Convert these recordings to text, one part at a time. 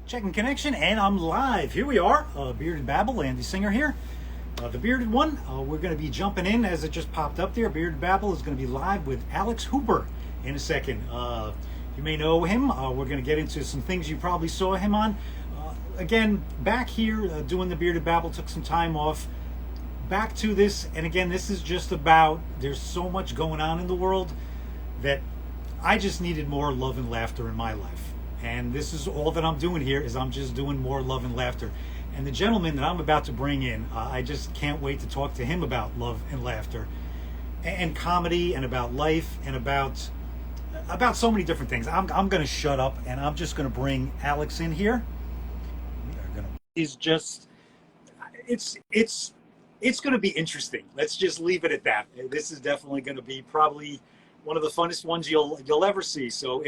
Checking connection, and I'm live. Here we are, Bearded Babble, Andy Singer here. The Bearded one, we're going to be jumping in as it just popped up there. Bearded Babble is going to be live with Alex Hooper in a second. You may know him. We're going to get into some things you probably saw him on. Again, back here doing the Bearded Babble, took some time off. Back to this, and again, this is just about, there's so much going on in the world that I just needed more love and laughter in my life. And this is all that I'm doing here, is I'm just doing more love and laughter. And the gentleman that I'm about to bring in, I just can't wait to talk to him about love and laughter and comedy and about life and about so many different things. I'm going to shut up, and I'm just going to bring Alex in here. It's going to be interesting. Let's just leave it at that. This is definitely going to be probably one of the funnest ones you'll ever see. So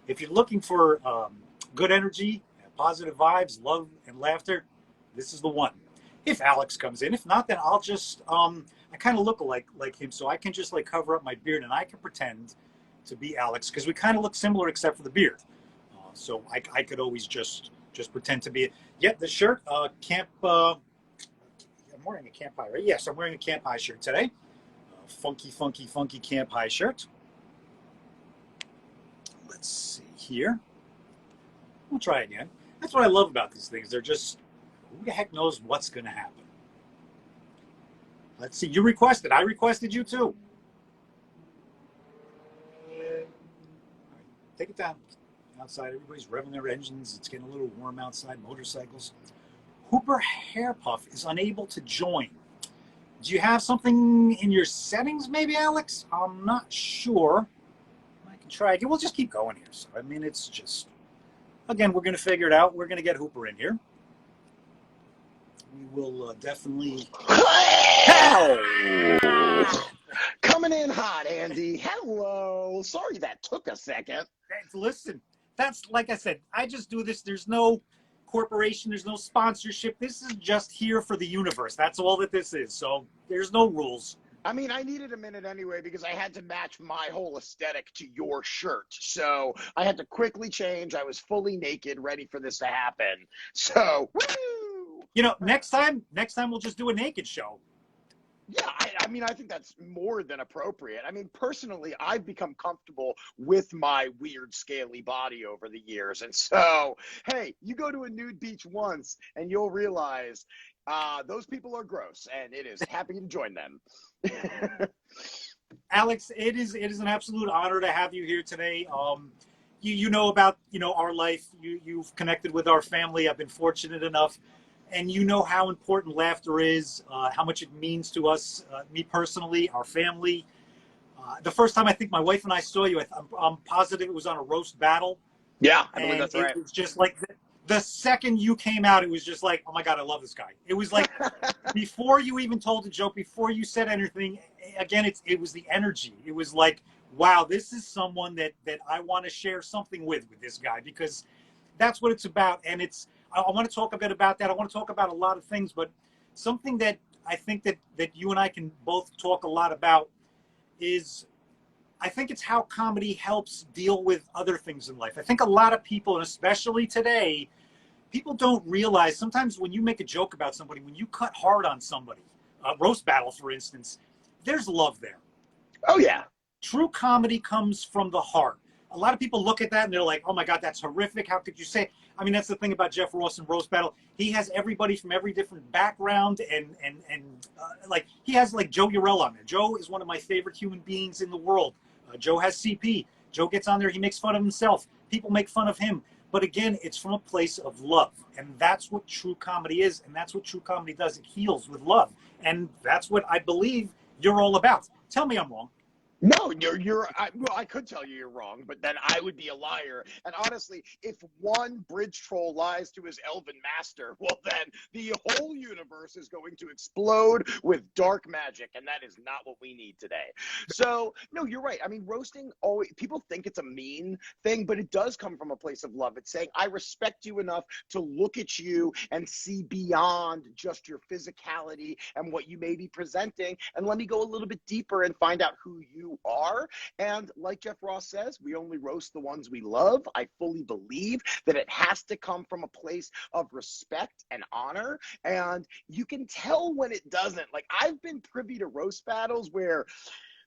if you're looking for good energy, positive vibes, love and laughter, this is the one. If Alex comes in, if not, then I'll just I kind of look like him, so I can just like cover up my beard and I can pretend to be Alex, because we kind of look similar except for the beard. So I could always just pretend to be it. Yep, the shirt, camp. I'm wearing a Camp High, right? Yes, I'm wearing a Camp High shirt today. Funky Camp High shirt. Let's see here. We'll try again. That's what I love about these things. They're just, who the heck knows what's going to happen? Let's see. You requested. I requested you too. Right, take it down. Outside, everybody's revving their engines. It's getting a little warm outside. Motorcycles. Hooper Hair Puff is unable to join. Do you have something in your settings, maybe, Alex? I'm not sure. I can try again. We'll just keep going here. So, I mean, it's just, again, we're going to figure it out. We're going to get Hooper in here. We will definitely. Coming in hot, Andy. Hello. Sorry that took a second. Listen, that's, like I said, I just do this. There's no corporation, there's no sponsorship. This is just here for the universe. That's all that this is. So there's no rules. I mean, I needed a minute anyway because I had to match my whole aesthetic to your shirt. So I had to quickly change. I was fully naked, ready for this to happen. So, woo! You know, next time we'll just do a naked show. Yeah, I mean, I think that's more than appropriate. I mean, personally, I've become comfortable with my weird, scaly body over the years. And so, hey, you go to a nude beach once and you'll realize those people are gross, and it is happy to join them. Alex, it is an absolute honor to have you here today. You know about, our life. You've connected with our family. I've been fortunate enough. And you know how important laughter is, how much it means to us, me personally, our family. The first time I think my wife and I saw you, I'm positive it was on a roast battle. Yeah, I believe that's right. It was just like the second you came out, it was just like, oh my God, I love this guy. It was like before you even told a joke, before you said anything, again, it was the energy. It was like, wow, this is someone that I want to share something with this guy, because that's what it's about. And I want to talk a bit about that. I want to talk about a lot of things, but something that I think that you and I can both talk a lot about is, I think it's how comedy helps deal with other things in life. I think a lot of people, and especially today, people don't realize sometimes when you make a joke about somebody, when you cut hard on somebody, roast battle, for instance, there's love there. Oh, yeah. True comedy comes from the heart. A lot of people look at that and they're like, oh my God, that's horrific. How could you say it? I mean, that's the thing about Jeff Ross and Roast Battle. He has everybody from every different background, and like he has like Joe Urell on there. Joe is one of my favorite human beings in the world. Joe has CP. Joe gets on there. He makes fun of himself. People make fun of him. But again, it's from a place of love. And that's what true comedy is. And that's what true comedy does. It heals with love. And that's what I believe you're all about. Tell me I'm wrong. No, well, I could tell you you're wrong, but then I would be a liar. And honestly, if one bridge troll lies to his elven master, well, then the whole universe is going to explode with dark magic, and that is not what we need today. So, no, you're right. I mean, roasting, always, people think it's a mean thing, but it does come from a place of love. It's saying, I respect you enough to look at you and see beyond just your physicality and what you may be presenting, and let me go a little bit deeper and find out who you you are. And like Jeff Ross says, we only roast the ones we love. I fully believe that it has to come from a place of respect and honor. And you can tell when it doesn't. Like, I've been privy to roast battles where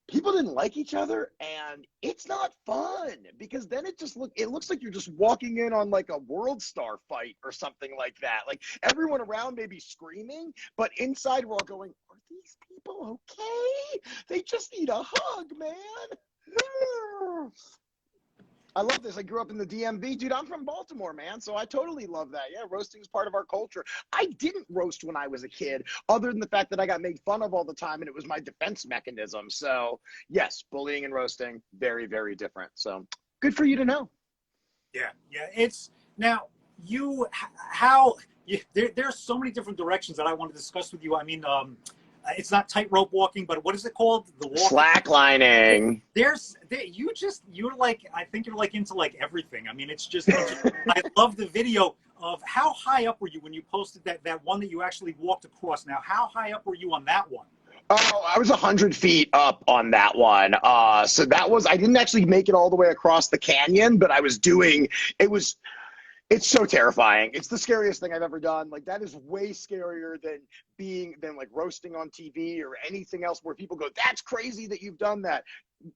people didn't like each other, and it's not fun, because then it looks like you're just walking in on like a world star fight or something like that. Like, everyone around may be screaming, but inside we're all going, are these people okay? They just need a hug, man. I love this. I grew up in the DMV. Dude, I'm from Baltimore, man, so I totally love that. Yeah, roasting is part of our culture. I didn't roast when I was a kid, other than the fact that I got made fun of all the time, and it was my defense mechanism. So, yes, bullying and roasting, very, very different. So, good for you to know. Yeah, yeah. It's now there's so many different directions that I want to discuss with you. I mean, it's not tightrope walking, but what is it called? The walking. Slacklining. You're like, I think you're like into like everything. I mean, I love the video of how high up were you when you posted that one that you actually walked across. Now, how high up were you on that one? Oh, I was 100 feet up on that one. So I didn't actually make it all the way across the canyon, but it's so terrifying. It's the scariest thing I've ever done. Like, that is way scarier than like roasting on TV or anything else where people go, that's crazy that you've done that.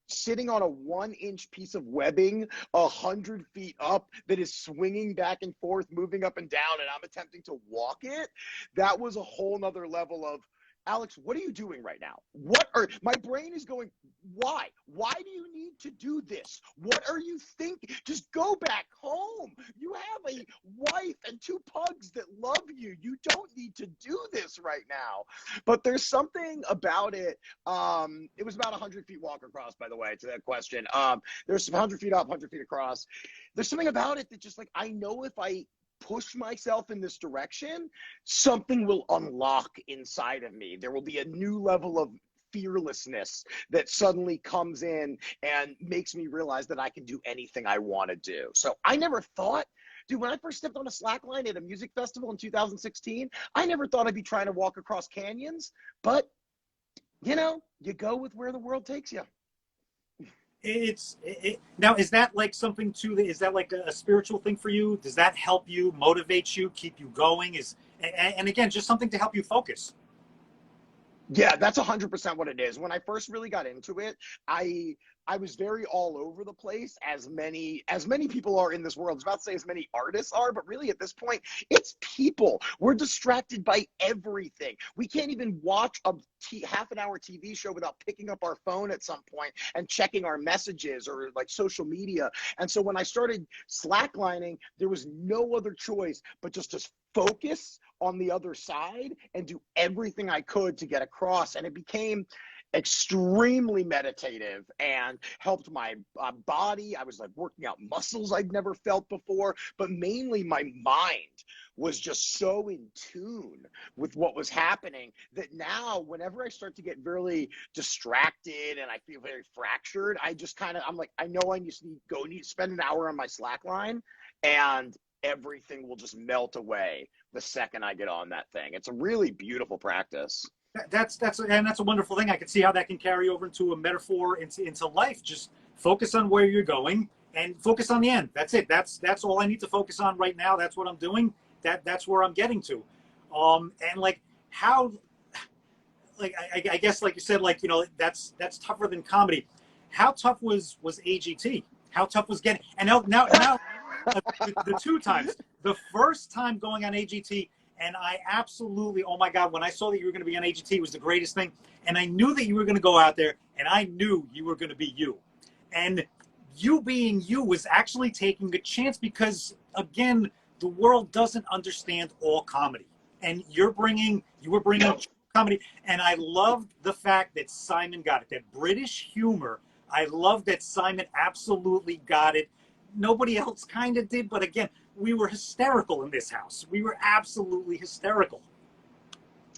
Sitting on a 1-inch piece of webbing 100 feet up that is swinging back and forth, moving up and down, and I'm attempting to walk it. That was a whole nother level of, Alex, what are you doing right now? My brain is going, why? Why do you need to do this? What are you thinking? Just go back home. You have a wife and 2 pugs that love you. You don't need to do this right now. But there's something about it. It was about 100 feet walk across, by the way, to that question. There's 100 feet up, 100 feet across. There's something about it that just, like, I know if I push myself in this direction, something will unlock inside of me. There will be a new level of fearlessness that suddenly comes in and makes me realize that I can do anything I want to do. So I never thought, dude, when I first stepped on a slackline at a music festival in 2016, I never thought I'd be trying to walk across canyons, but you know, you go with where the world takes you. Now, is that like something too? Is that like a spiritual thing for you? Does that help you, motivate you, keep you going? And again, just something to help you focus. Yeah, that's 100% what it is. When I first really got into it, I was very all over the place, as many people are in this world. I was about to say as many artists are, but really at this point, it's people. We're distracted by everything. We can't even watch a half an hour TV show without picking up our phone at some point and checking our messages or like social media. And so when I started slacklining, there was no other choice but just to focus on the other side and do everything I could to get across. And it became extremely meditative and helped my body. I was like working out muscles I'd never felt before, but mainly my mind was just so in tune with what was happening that now whenever I start to get really distracted and I feel very fractured, I'm like, I know I need to spend an hour on my slack line, and everything will just melt away the second I get on that thing. It's a really beautiful practice. That's a wonderful thing. I can see how that can carry over into a metaphor into life. Just focus on where you're going and focus on the end. That's it. That's all I need to focus on right now. That's what I'm doing. That's where I'm getting to. And like how, like I guess like you said, like, you know, that's tougher than comedy. How tough was AGT? How tough was getting? And now the 2 times. The first time going on AGT. And I absolutely, oh my God, when I saw that you were going to be on AGT, it was the greatest thing. And I knew that you were going to go out there, and I knew you were going to be you. And you being you was actually taking a chance because, again, the world doesn't understand all comedy. And you were bringing comedy. And I loved the fact that Simon got it, that British humor. I love that Simon absolutely got it. Nobody else kind of did, but again, we were hysterical in this house. We were absolutely hysterical.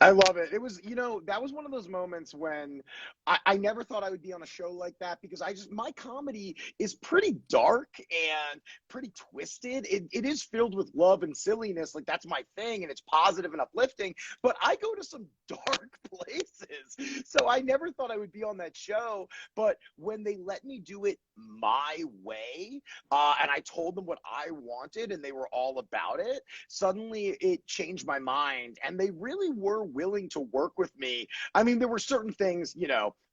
I love it. It was, that was one of those moments when I never thought I would be on a show like that, because my comedy is pretty dark and pretty twisted. It is filled with love and silliness. Like, that's my thing, and it's positive and uplifting, but I go to some dark places. So I never thought I would be on that show. But when they let me do it my way, and I told them what I wanted and they were all about it, suddenly it changed my mind, and they really were willing to work with me. I mean, there were certain things,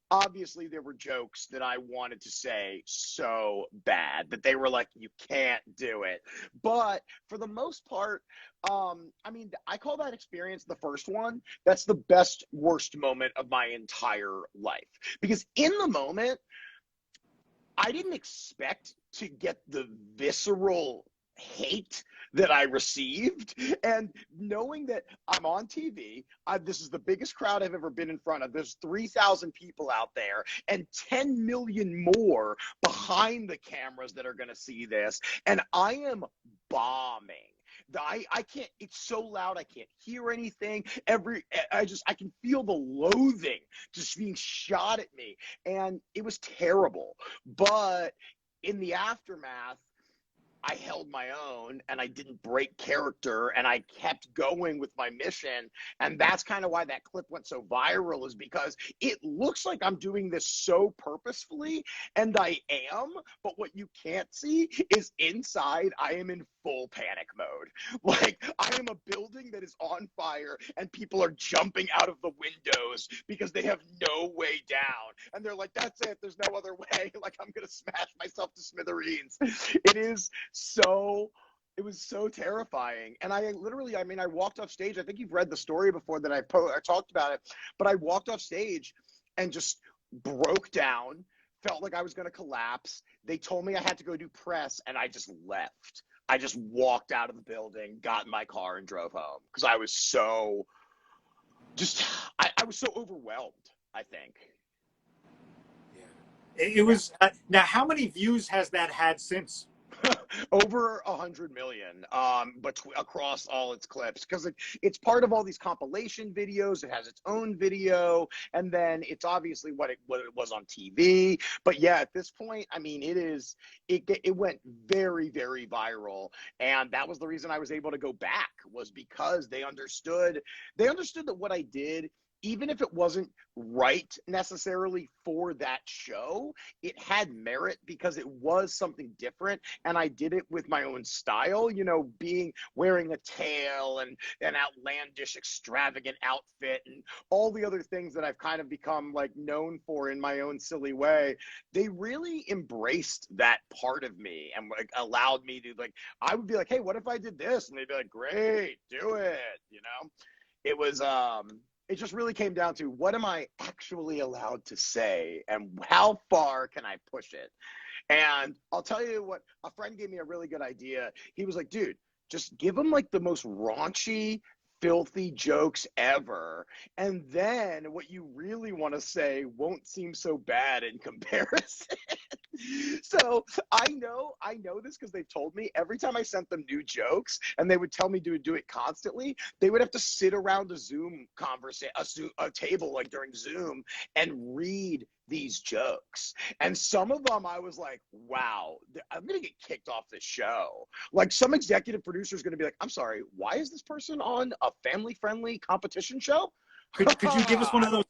obviously there were jokes that I wanted to say so bad that they were like, you can't do it. But for the most part, I mean, I call that experience, the first one, that's the best, worst moment of my entire life. Because in the moment, I didn't expect to get the visceral hate that I received, and knowing that I'm on TV, this is the biggest crowd I've ever been in front of. There's 3,000 people out there and 10 million more behind the cameras that are going to see this, and I am bombing. I can't, it's so loud, I can't hear anything. I can feel the loathing just being shot at me, and it was terrible. But in the aftermath, I held my own, and I didn't break character, and I kept going with my mission. And that's kind of why that clip went so viral, is because it looks like I'm doing this so purposefully, and I am, but what you can't see is inside I am in full panic mode. Like, I am a building that is on fire, and people are jumping out of the windows because they have no way down. And they're like, that's it, there's no other way. Like, I'm going to smash myself to smithereens. It was so terrifying. And I walked off stage. I think you've read the story before that I talked about it, but I walked off stage and just broke down, felt like I was going to collapse. They told me I had to go do press, and I just left. I just walked out of the building, got in my car, and drove home, because I was so I was so overwhelmed, I think. It was now. How many views has that had since? Over 100 million, but across all its clips, because it's part of all these compilation videos. It has its own video, and then it's obviously what it was on TV. But yeah, at this point, I mean, it went very, very viral, and that was the reason I was able to go back, was because they understood that what I did, even if it wasn't right necessarily for that show, it had merit because it was something different, and I did it with my own style, wearing a tail and an outlandish, extravagant outfit and all the other things that I've kind of become like known for in my own silly way. They really embraced that part of me and like allowed me to, like, I would be like, hey, what if I did this? And they'd be like, great, do it. It was it just really came down to, what am I actually allowed to say, and how far can I push it? And I'll tell you what, a friend gave me a really good idea. He was like, dude, just give them like the most raunchy, filthy jokes ever, and then what you really want to say won't seem so bad in comparison. So I know this because they've told me every time I sent them new jokes and they would tell me to do it constantly, they would have to sit around a Zoom conversation, a table like during Zoom, and read these jokes. And some of them I was like, wow, I'm going to get kicked off this show. Like, some executive producer is going to be like, I'm sorry, why is this person on a family-friendly competition show? Could you give us one of those?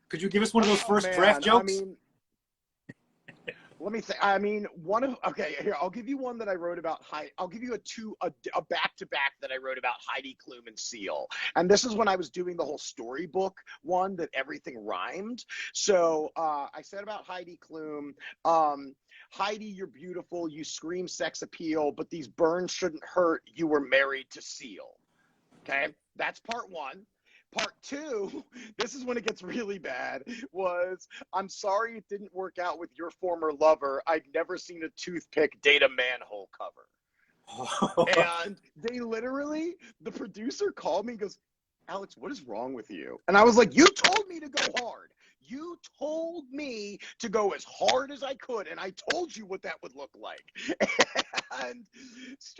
Could you give us one of those first draft jokes? I mean, let me think. I mean, okay, here, I'll give you one that I wrote about. I'll give you a back-to-back that I wrote about Heidi Klum and Seal. And this is when I was doing the whole storybook one that everything rhymed. So I said about Heidi Klum, Heidi, you're beautiful. You scream sex appeal, but these burns shouldn't hurt. You were married to Seal. Okay, that's part one. Part two, this is when it gets really bad, was, I'm sorry it didn't work out with your former lover. I've never seen a toothpick date a manhole cover. And they literally, the producer called me and goes, Alex, what is wrong with you? And I was like, you told me to go hard. You told me to go as hard as I could, and I told you what that would look like. And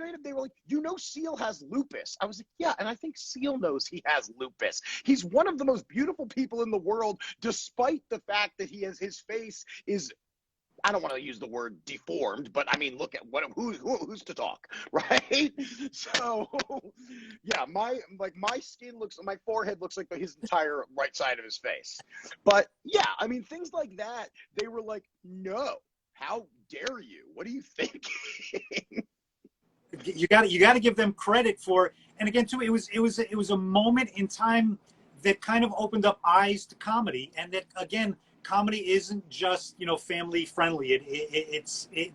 straight up, they were like, you know, Seal has lupus. I was like, yeah, and I think Seal knows he has lupus. He's one of the most beautiful people in the world, despite the fact that his face is, I don't want to use the word deformed, but I mean, look at who's to talk, right? So, yeah, my skin looks, my forehead looks like his entire right side of his face. But yeah, I mean, things like that, they were like, no, how dare you? What are you thinking? You got to give them credit for, and again, too, it was a moment in time that kind of opened up eyes to comedy, and that again, comedy isn't just, you know, family friendly.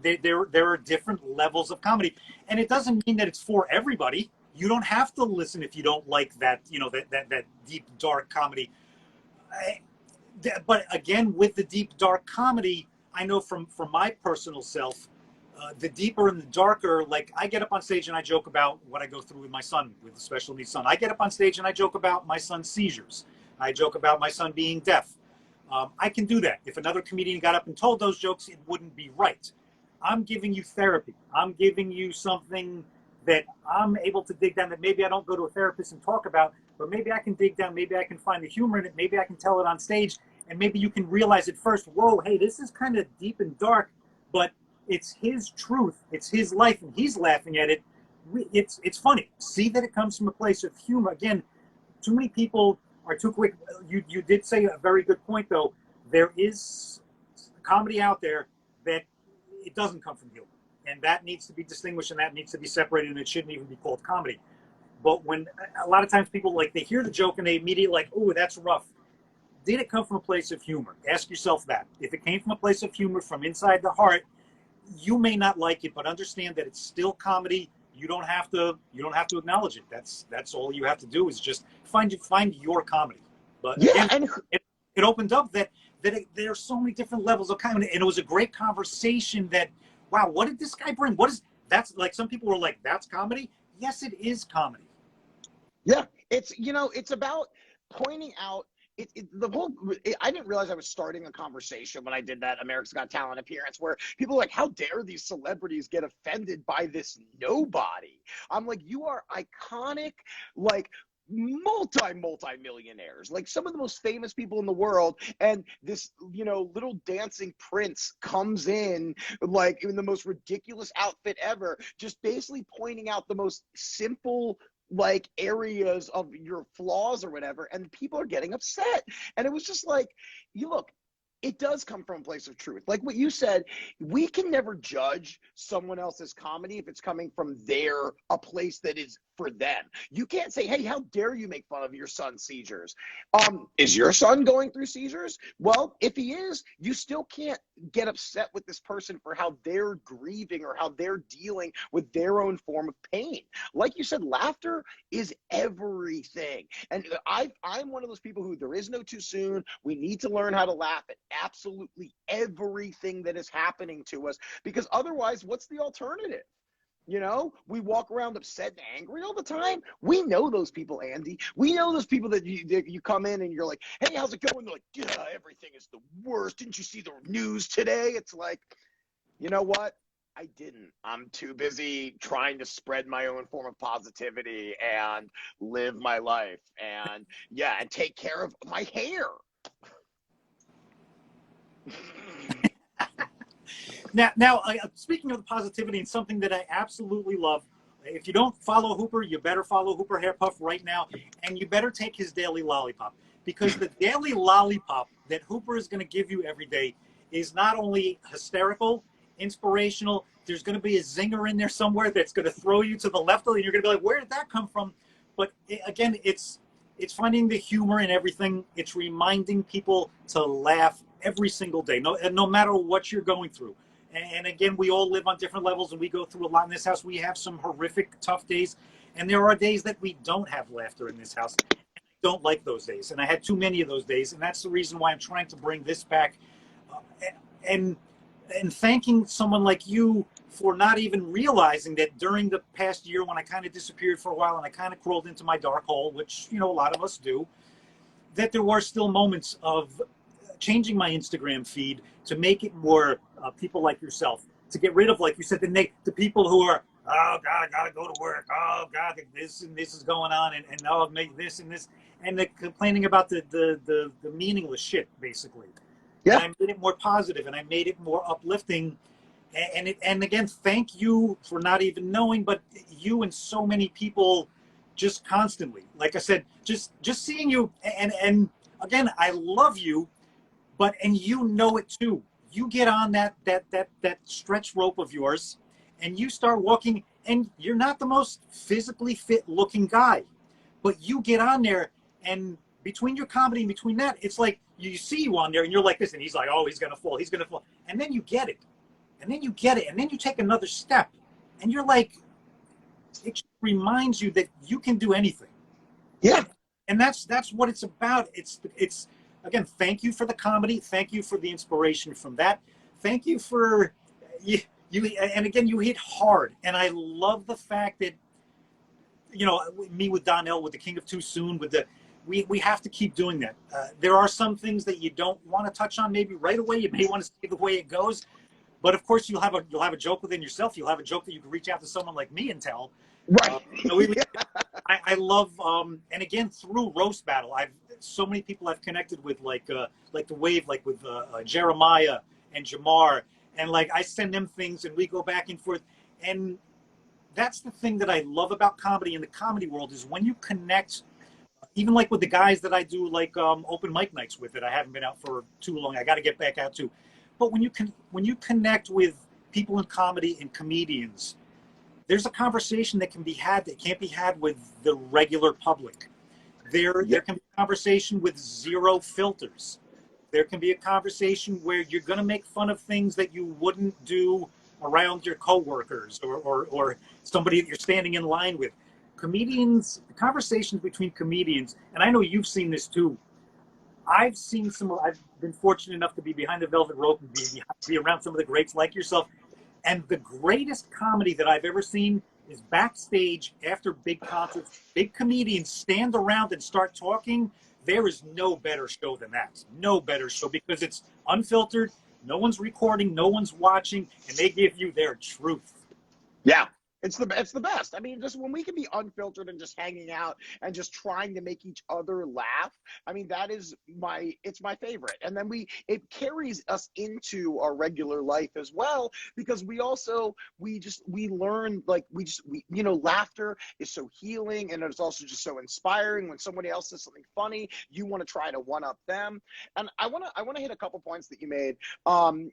There are different levels of comedy, and it doesn't mean that it's for everybody. You don't have to listen if you don't like that, you know, that deep dark comedy. But again, with the deep dark comedy, I know from my personal self, the deeper and the darker, like I get up on stage and I joke about what I go through with my son, with the special needs son. I get up on stage and I joke about my son's seizures. I joke about my son being deaf. I can do that. If another comedian got up and told those jokes, it wouldn't be right. I'm giving you therapy. I'm giving you something that I'm able to dig down, that maybe I don't go to a therapist and talk about, but maybe I can dig down, maybe I can find the humor in it, maybe I can tell it on stage, and maybe you can realize at first, whoa, hey, this is kind of deep and dark, but it's his truth, it's his life, and he's laughing at it. It's funny. See that it comes from a place of humor. Again, too many people are too quick. You did say a very good point, though. There is comedy out there that it doesn't come from humor, and that needs to be distinguished, and that needs to be separated, and it shouldn't even be called comedy. But when a lot of times people, like, they hear the joke and they immediately like, oh, that's rough. Did it come from a place of humor? Ask yourself that. If it came from a place of humor from inside the heart, you may not like it, but understand that it's still comedy. You don't have to acknowledge it. That's all you have to do, is just find your comedy. But Yeah, again, and it opened up that there are so many different levels of comedy, and it was a great conversation. That, wow, what did this guy bring? That's like, some people were like, that's comedy. Yes, it is comedy. yeah, it's, you know, it's about pointing out. I didn't realize I was starting a conversation when I did that America's Got Talent appearance, where people are like, how dare these celebrities get offended by this nobody? I'm like, you are iconic, like, multi-millionaires, like some of the most famous people in the world, and this, you know, little dancing prince comes in like in the most ridiculous outfit ever, just basically pointing out the most simple, like, areas of your flaws or whatever, and people are getting upset. And it was just like, you look, it does come from a place of truth. Like what you said, we can never judge someone else's comedy if it's coming from a place that is for them. You can't say, hey, how dare you make fun of your son's seizures? Is your son going through seizures? Well, if he is, you still can't get upset with this person for how they're grieving or how they're dealing with their own form of pain. Like you said, laughter is everything. And I'm one of those people who, there is no too soon. We need to learn how to laugh at absolutely everything that is happening to us, because otherwise, what's the alternative? You know, we walk around upset and angry all the time. We know those people, Andy. We know those people that you come in and you're like, hey, how's it going? They're like, yeah, everything is the worst. Didn't you see the news today? It's like, you know what? I didn't. I'm too busy trying to spread my own form of positivity and live my life, and yeah, and take care of my hair. Now, speaking of the positivity, and something that I absolutely love, if you don't follow Hooper, you better follow Hooper Hair Puff right now, and you better take his daily lollipop, because the daily lollipop that Hooper is going to give you every day is not only hysterical, inspirational, there's going to be a zinger in there somewhere that's going to throw you to the left, and you're going to be like, where did that come from? But again, it's finding the humor in everything. It's reminding people to laugh every single day, no matter what you're going through. And again, we all live on different levels, and we go through a lot in this house. We have some horrific, tough days, and there are days that we don't have laughter in this house. And I don't like those days, and I had too many of those days, and that's the reason why I'm trying to bring this back. And thanking someone like you for not even realizing that during the past year, when I kind of disappeared for a while and I kind of crawled into my dark hole, which, you know, a lot of us do, that there were still moments of changing my Instagram feed to make it more people like yourself, to get rid of, like you said, the people who are oh God, I gotta go to work. Oh God, this and this is going on, and I'll make this and this, and they're complaining about the meaningless shit basically. And Yeah. I made it more positive, and I made it more uplifting. And again, thank you for not even knowing, but you and so many people just constantly, like I said, just seeing you, and again, I love you, but and you know it too. You get on that stretch rope of yours, and you start walking, and you're not the most physically fit looking guy, but you get on there, and between your comedy and between that, it's like you see you on there, and you're like this, and he's like, oh, he's gonna fall, and then you get it, and then you get it, and then you take another step, and you're like, it just reminds you that you can do anything. Yeah. And that's what it's about. It's again, thank you for the comedy, thank you for the inspiration from that, thank you for you, and again, you hit hard, and I love the fact that, me with Donnell, with the King of Too Soon, with the we have to keep doing that. There are some things that you don't want to touch on maybe right away. You may want to see the way it goes, but of course you'll have a joke within yourself. You'll have a joke that you can reach out to someone like me and tell. Right. I love, and again, through roast battle, so many people I've connected with, like the Wave, like with Jeremiah and Jamar, and like I send them things, and we go back and forth, and that's the thing that I love about comedy in the comedy world is when you connect, even like with the guys that I do like open mic nights with, that I haven't been out for too long. I got to get back out to, but when you connect with people in comedy and comedians, there's a conversation that can be had that can't be had with the regular public. There can be a conversation with zero filters. There can be a conversation where you're going to make fun of things that you wouldn't do around your coworkers or somebody that you're standing in line with. Comedians, conversations between comedians, and I know you've seen this too. I've been fortunate enough to be behind the velvet rope and be around some of the greats like yourself. And the greatest comedy that I've ever seen is backstage after big concerts. Big comedians stand around and start talking. There is no better show than that. No better show, because it's unfiltered. No one's recording. No one's watching. And they give you their truth. Yeah. It's the best. I mean, just when we can be unfiltered and just hanging out and just trying to make each other laugh. I mean, it's my favorite. And then it carries us into our regular life as well, because we learn, like laughter is so healing, and it's also just so inspiring. When somebody else says something funny, you want to try to one up them. And I want to hit a couple points that you made.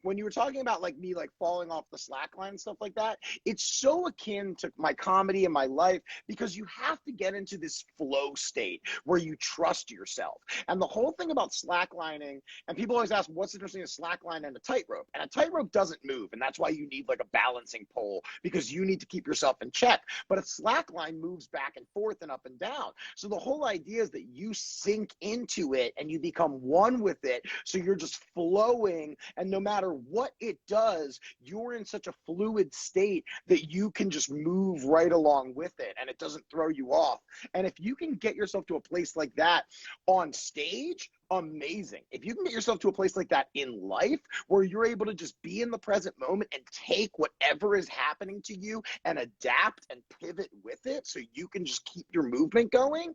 When you were talking about like me like falling off the slack line and stuff like that, it's so akin to my comedy and my life, because you have to get into this flow state where you trust yourself. And the whole thing about slacklining, and people always ask, what's interesting in slackline and a tightrope? And a tightrope doesn't move, and that's why you need like a balancing pole, because you need to keep yourself in check. But a slackline moves back and forth and up and down. So the whole idea is that you sink into it and you become one with it. So you're just flowing, and no matter what it does, you're in such a fluid state that you can just move right along with it, and it doesn't throw you off. And if you can get yourself to a place like that on stage, amazing. If you can get yourself to a place like that in life, where you're able to just be in the present moment and take whatever is happening to you and adapt and pivot with it, so you can just keep your movement going,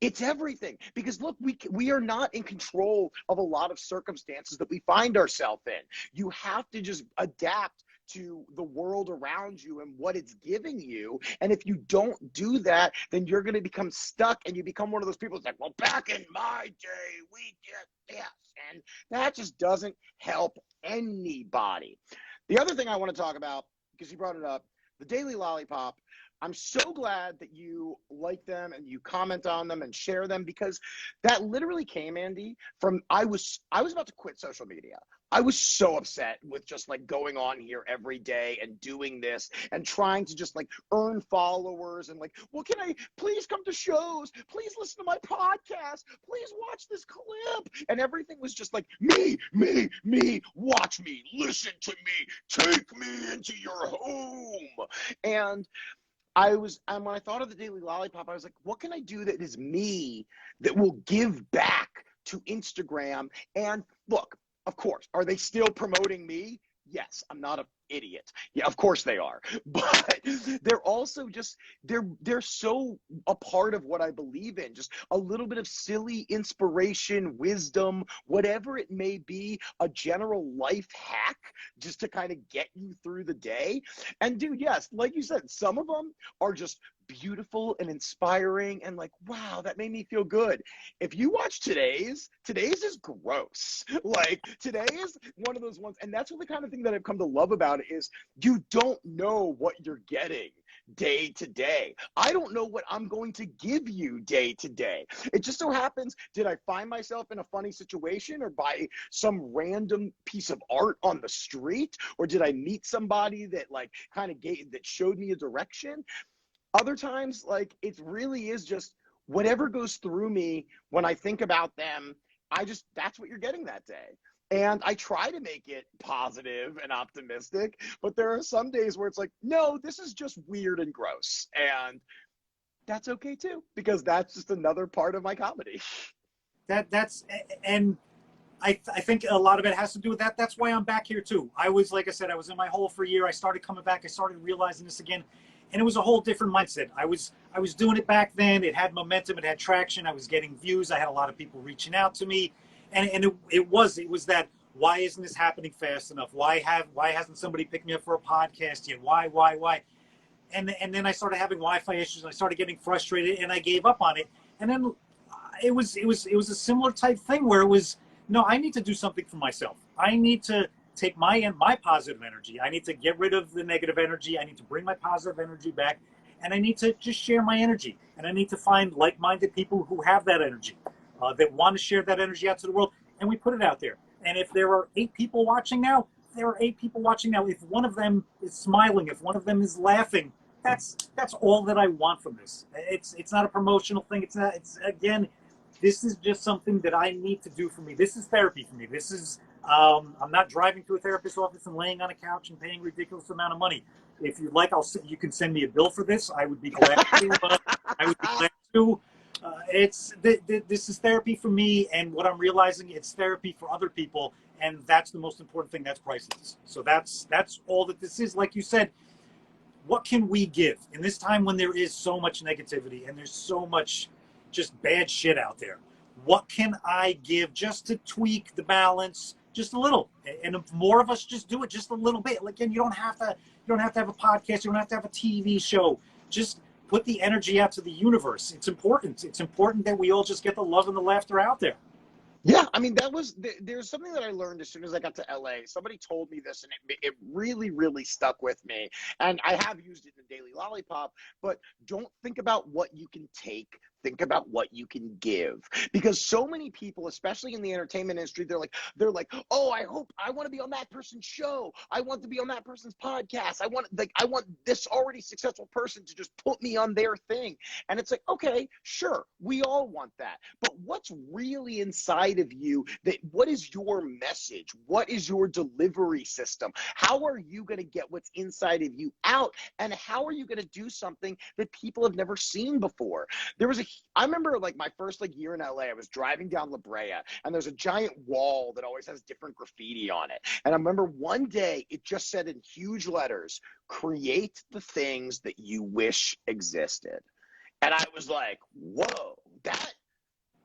it's everything. Because look, we are not in control of a lot of circumstances that we find ourselves in. You have to just adapt to the world around you and what it's giving you. And if you don't do that, then you're going to become stuck, and you become one of those people that's like, well, back in my day, we did this. And that just doesn't help anybody. The other thing I want to talk about, because you brought it up, the Daily Lollipop. I'm so glad that you like them and you comment on them and share them, because that literally came, Andy, from I was about to quit social media. I was so upset with just like going on here every day and doing this and trying to just like earn followers and like, well, can I please come to shows? Please listen to my podcast. Please watch this clip. And everything was just like me, watch me, listen to me, take me into your home. And when I thought of the Daily Lollipop, I was like, what can I do that is me that will give back to Instagram? And look, of course, are they still promoting me? Yes, I'm not a idiot. Yeah, of course they are. But they're also just, they're so a part of what I believe in. Just a little bit of silly inspiration, wisdom, whatever it may be, a general life hack just to kind of get you through the day. And dude, yes, like you said, some of them are just beautiful and inspiring and like, wow, that made me feel good. If you watch today's is gross. Like, today is one of those ones, and that's what the kind of thing that I've come to love about it is you don't know what you're getting day to day. I don't know what I'm going to give you day to day. It just so happens, did I find myself in a funny situation or buy some random piece of art on the street, or did I meet somebody that like kind of that showed me a direction? Other times, like, it really is just whatever goes through me when I think about them, that's what you're getting that day. And I try to make it positive and optimistic, but there are some days where it's like, no, this is just weird and gross. And that's okay too, because that's just another part of my comedy. And I think a lot of it has to do with that. That's why I'm back here too. Like I said, I was in my hole for a year. I started coming back. I started realizing this again. And it was a whole different mindset. I was doing it back then. It had momentum. It had traction. I was getting views. I had a lot of people reaching out to me, and it was that, why isn't this happening fast enough? Why hasn't somebody picked me up for a podcast yet? Why? And then I started having Wi-Fi issues. And I started getting frustrated, and I gave up on it. And then it was a similar type thing where it was, no, I need to do something for myself. I need to take my positive energy. I need to get rid of the negative energy. I need to bring my positive energy back, and I need to just share my energy. And I need to find like-minded people who have that energy, that want to share that energy out to the world, and we put it out there. And if there are 8 people watching now, there are 8 people watching now. If one of them is smiling, if one of them is laughing, that's all that I want from this. It's not a promotional thing. It's not. It's, again, this is just something that I need to do for me. This is therapy for me. This is. I'm not driving to a therapist's office and laying on a couch and paying a ridiculous amount of money. If you'd like, you can send me a bill for this. I would be glad to. I would be glad to. This is therapy for me, and what I'm realizing, it's therapy for other people, and that's the most important thing. That's priceless. So that's all that this is. Like you said, what can we give in this time when there is so much negativity and there's so much just bad shit out there? What can I give just to tweak the balance? Just a little, and if more of us just do it just a little bit. Like, again, you don't have to have a podcast, you don't have to have a TV show. Just put the energy out to the universe. It's important. It's important that we all just get the love and the laughter out there. Yeah, I mean, there's something that I learned as soon as I got to LA. Somebody told me this, and it really, really stuck with me. And I have used it in the Daily Lollipop, but don't think about what you can take. Think about what you can give, because so many people, especially in the entertainment industry, they're like, oh, I want to be on that person's show. I want to be on that person's podcast. I want this already successful person to just put me on their thing. And it's like, okay, sure, we all want that. But what's really inside of you? What is your message? What is your delivery system? How are you going to get what's inside of you out? And how are you going to do something that people have never seen before? I remember like my first year in LA, I was driving down La Brea, and there's a giant wall that always has different graffiti on it. And I remember one day it just said in huge letters, "Create the things that you wish existed." And I was like, whoa, that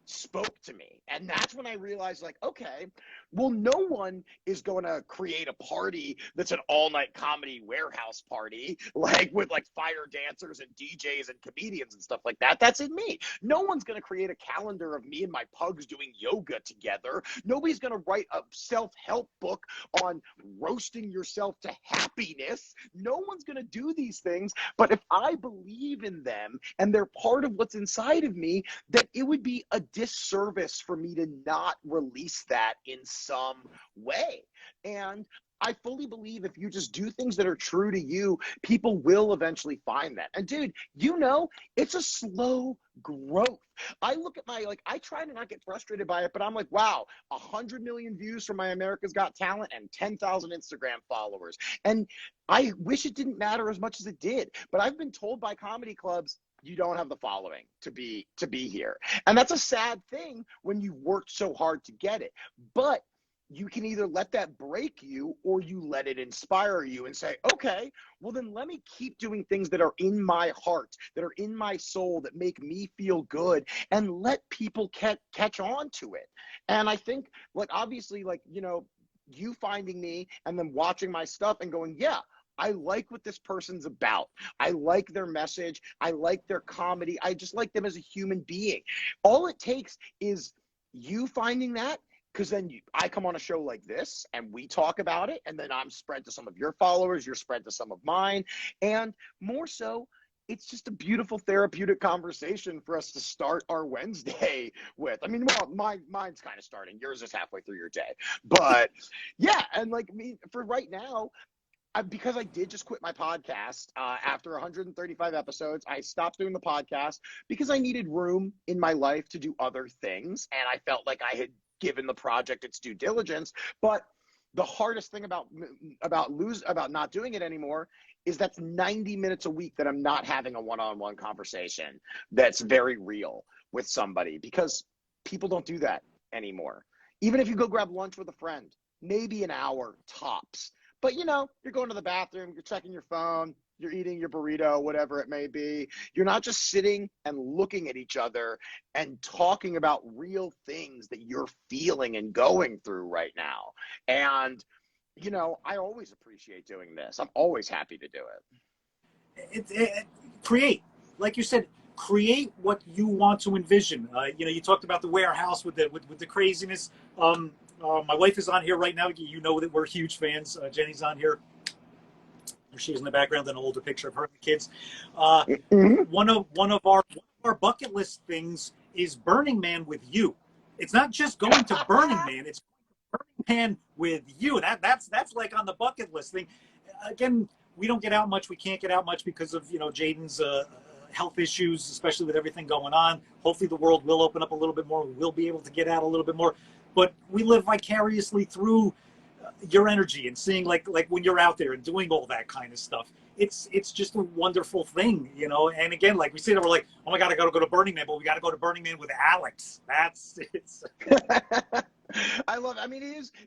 spoke to me. And that's when I realized, like, okay, well, no one is going to create a party that's an all-night comedy warehouse party, like with like fire dancers and DJs and comedians and stuff like that. That's in me. No one's going to create a calendar of me and my pugs doing yoga together. Nobody's going to write a self-help book on roasting yourself to happiness. No one's going to do these things. But if I believe in them and they're part of what's inside of me, that it would be a disservice for me to not release that in some way. And I fully believe if you just do things that are true to you, people will eventually find that. And dude, it's a slow growth. I look at I try to not get frustrated by it, but I'm like, wow, 100 million views from my America's Got Talent and 10,000 Instagram followers. And I wish it didn't matter as much as it did, but I've been told by comedy clubs, you don't have the following to be here. And that's a sad thing when you worked so hard to get it. But you can either let that break you or you let it inspire you and say, okay, well then let me keep doing things that are in my heart, that are in my soul, that make me feel good, and let people catch on to it. And I think, like, obviously, like, you know, you finding me and then watching my stuff and going, yeah, I like what this person's about. I like their message. I like their comedy. I just like them as a human being. All it takes is you finding that, because then I come on a show like this and we talk about it, and then I'm spread to some of your followers, you're spread to some of mine, and more so, it's just a beautiful therapeutic conversation for us to start our Wednesday with. I mean, well, mine's kind of starting. Yours is halfway through your day. But yeah, and like me, for right now, because I did just quit my podcast after 135 episodes, I stopped doing the podcast because I needed room in my life to do other things, and I felt like I had given the project its due diligence. But the hardest thing about not doing it anymore is that's 90 minutes a week that I'm not having a one-on-one conversation that's very real with somebody, because people don't do that anymore. Even if you go grab lunch with a friend, maybe an hour tops. But, you know, you're going to the bathroom, you're checking your phone, you're eating your burrito, whatever it may be. You're not just sitting and looking at each other and talking about real things that you're feeling and going through right now. And, you know, I always appreciate doing this. I'm always happy to do it. Create, like you said, create what you want to envision. You know, you talked about the warehouse with the craziness. My wife is on here right now. You know that we're huge fans. Jenny's on here. She is in the background, an older picture of her and the kids. One of our bucket list things is Burning Man with you. It's not just going to Burning Man; it's Burning Man with you. That's like on the bucket list thing. Again, we don't get out much. We can't get out much because of, you know, Jaden's health issues, especially with everything going on. Hopefully, the world will open up a little bit more. We will be able to get out a little bit more. But we live vicariously through your energy and seeing like when you're out there and doing all that kind of stuff. It's just a wonderful thing, you know. And again, like we say that, we're like, oh my God, I got to go to Burning Man, but we got to go to Burning Man with Alex. That's it's. I love it. I mean,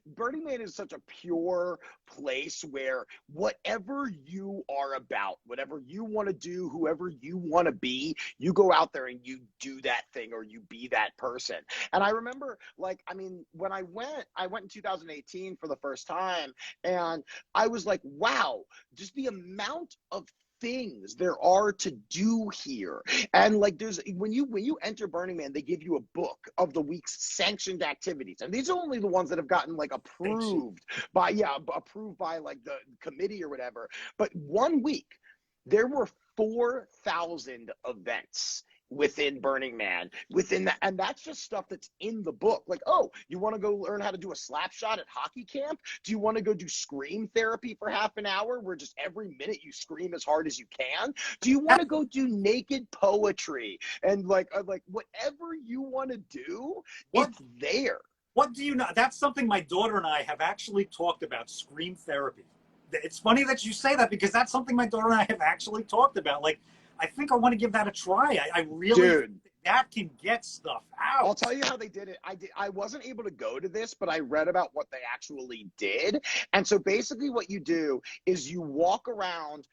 Burning Man is such a pure place where whatever you are about, whatever you want to do, whoever you want to be, you go out there and you do that thing, or you be that person. And I remember, like, I mean, when I went in 2018 for the first time, and I was like, wow, just the amount of things there are to do here. And like, there's when you enter Burning Man, they give you a book of the week's sanctioned activities, and these are only the ones that have gotten like approved by like the committee or whatever. But 1 week there were 4,000 events within Burning Man, within that, and that's just stuff that's in the book. Like, oh, you want to go learn how to do a slap shot at hockey camp? Do you want to go do scream therapy for half an hour where just every minute you scream as hard as you can? Do you want to go do naked poetry? And like whatever you want to do, it's there. What do you know? That's something my daughter and I have actually talked about, scream therapy. It's funny that you say that, because that's something my daughter and I have actually talked about. Like, I think I want to give that a try. I really think that can get stuff out. I'll tell you how they did it. I wasn't able to go to this, but I read about what they actually did. And so basically what you do is you walk around,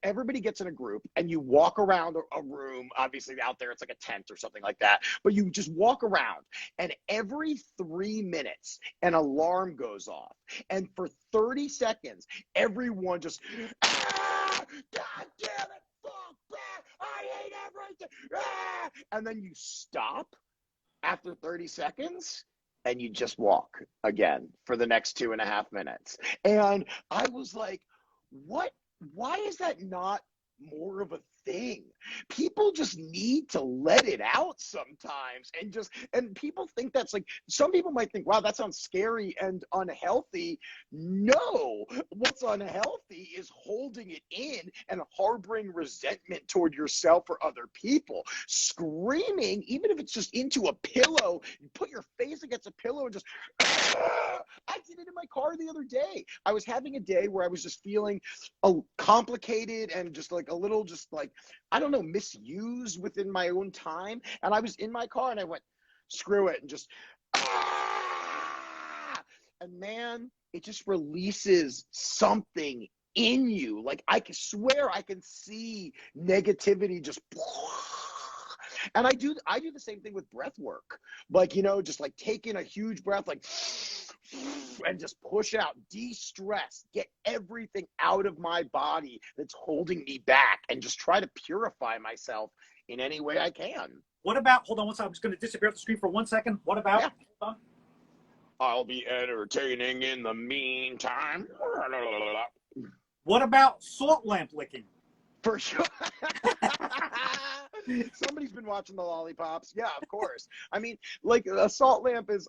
everybody gets in a group and you walk around a room. Obviously out there, it's like a tent or something like that, but you just walk around, and every 3 minutes an alarm goes off. And for 30 seconds, everyone just, God damn it. I hate everything. And then you stop after 30 seconds and you just walk again for the next 2.5 minutes. And I was like, what? Why is that not more of a thing? People just need to let it out sometimes, and people think that's like, some people might think, wow, that sounds scary and unhealthy. No, what's unhealthy is holding it in and harboring resentment toward yourself or other people. Screaming, even if it's just into a pillow, you put your face against a pillow and just I did it in my car the other day. I was having a day where I was just feeling complicated and just like a little, just like, I don't know, misused within my own time. And I was in my car and I went, screw it, and just, And man, it just releases something in you. Like I can swear I can see negativity just and I do the same thing with breath work. Like, just like taking a huge breath, like and just push out, de-stress, get everything out of my body that's holding me back, and just try to purify myself in any way I can. What about, hold on one second, I'm just going to disappear off the screen for 1 second. What about, Yeah. hold on. I'll be entertaining in the meantime. What about salt lamp licking? For sure. Somebody's been watching the lollipops. Yeah, of course. I mean, like a salt lamp is,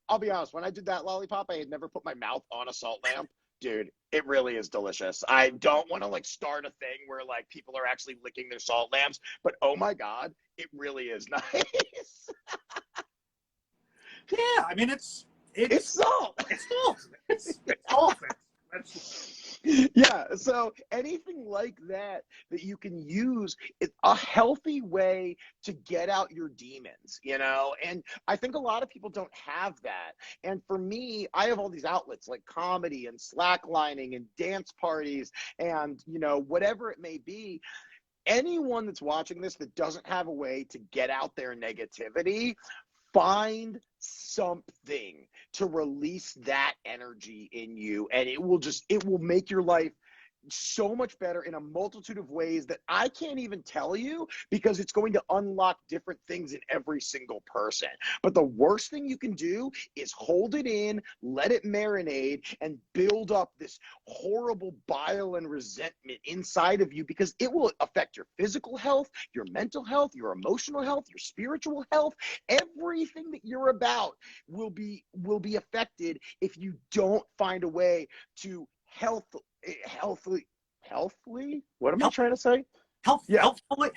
I'll be honest, when I did that lollipop, I had never put my mouth on a salt lamp. Dude, it really is delicious. I don't want to like start a thing where like people are actually licking their salt lamps, but oh my God, it really is nice. Yeah, I mean, it's salt. It's salt. It's salt. Yeah, so anything like that you can use, it's a healthy way to get out your demons, and I think a lot of people don't have that. And for me, I have all these outlets like comedy and slacklining and dance parties and whatever it may be. Anyone that's watching this that doesn't have a way to get out their negativity, find something to release that energy in you, and it will make your life so much better in a multitude of ways that I can't even tell you, because it's going to unlock different things in every single person. But the worst thing you can do is hold it in, let it marinate, and build up this horrible bile and resentment inside of you, because it will affect your physical health, your mental health, your emotional health, your spiritual health. Everything that you're about will be affected if you don't find a way to healthfully, what am I trying to say? Healthfully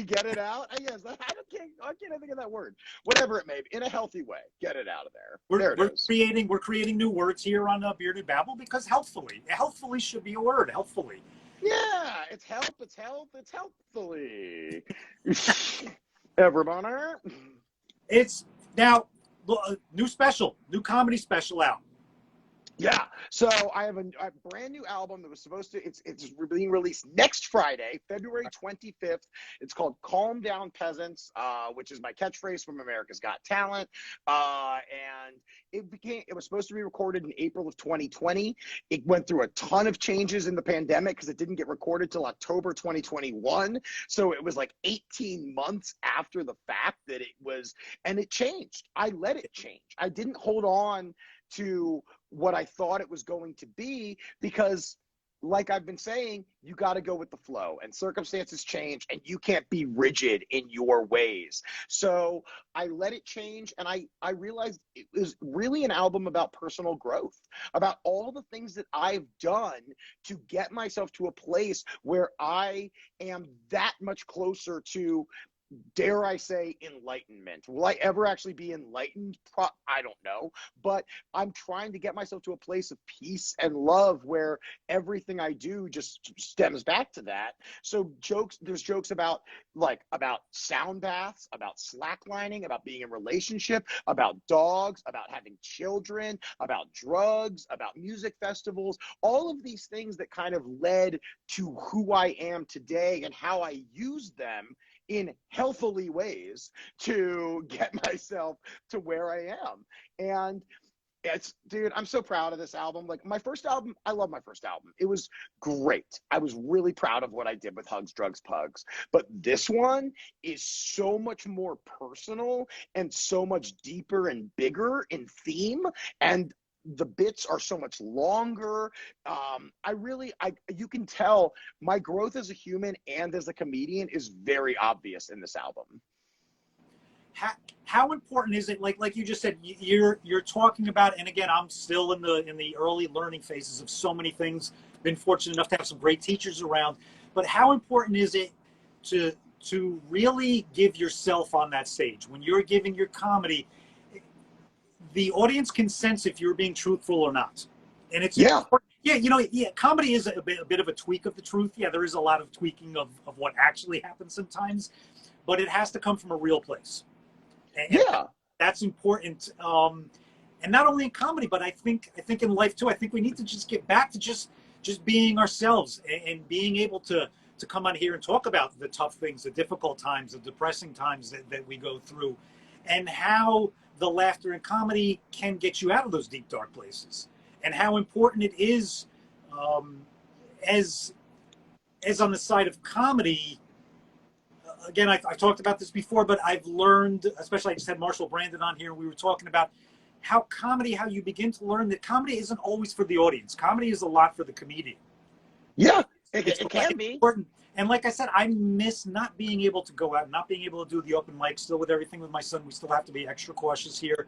Get it out. I guess I can't think of that word. Whatever it may be, in a healthy way, get it out of there. We're creating new words here on Bearded Babble, because healthfully should be a word. Healthfully. Yeah, it's healthfully. Everybody. It's now new comedy special out. Yeah, so I have a brand new album that was supposed to, it's being released next Friday, February 25th. It's called Calm Down Peasants, which is my catchphrase from America's Got Talent. And it was supposed to be recorded in April of 2020. It went through a ton of changes in the pandemic because it didn't get recorded till October 2021. So it was like 18 months after the fact that and it changed. I let it change. I didn't hold on to what I thought it was going to be, because like I've been saying, you got to go with the flow, and circumstances change, and you can't be rigid in your ways. So I let it change, and I realized it was really an album about personal growth, about all the things that I've done to get myself to a place where I am that much closer to, dare I say, enlightenment. Will I ever actually be enlightened? I don't know. But I'm trying to get myself to a place of peace and love where everything I do just stems back to that. So there's jokes about sound baths, about slacklining, about being in a relationship, about dogs, about having children, about drugs, about music festivals, all of these things that kind of led to who I am today and how I use them in healthily ways to get myself to where I am. And dude, I'm so proud of this album. Like my first album, I love my first album. It was great. I was really proud of what I did with Hugs, Drugs, Pugs. But this one is so much more personal and so much deeper and bigger in theme. And the bits are so much longer. You can tell my growth as a human and as a comedian is very obvious in this album. How important is it? Like you just said, you're talking about, and again, I'm still in the early learning phases of so many things. Been fortunate enough to have some great teachers around, but how important is it to really give yourself on that stage when you're giving your comedy? The audience can sense if you're being truthful or not. And it's, comedy is a bit of a tweak of the truth. Yeah, there is a lot of tweaking of what actually happens sometimes, but it has to come from a real place. And that's important. And and not only in comedy, but I think in life too. I think we need to just get back to just being ourselves, and being able to come on here and talk about the tough things, the difficult times, the depressing times that we go through, and how the laughter and comedy can get you out of those deep, dark places, and how important it is, as on the side of comedy. Again, I've talked about this before, but I've learned, especially I just had Marshall Brandon on here, and we were talking about how you begin to learn that comedy isn't always for the audience. Comedy is a lot for the comedian. Yeah, It's it can be important. And like I said, I miss not being able to go out, not being able to do the open mic. Still, with everything with my son, we still have to be extra cautious here.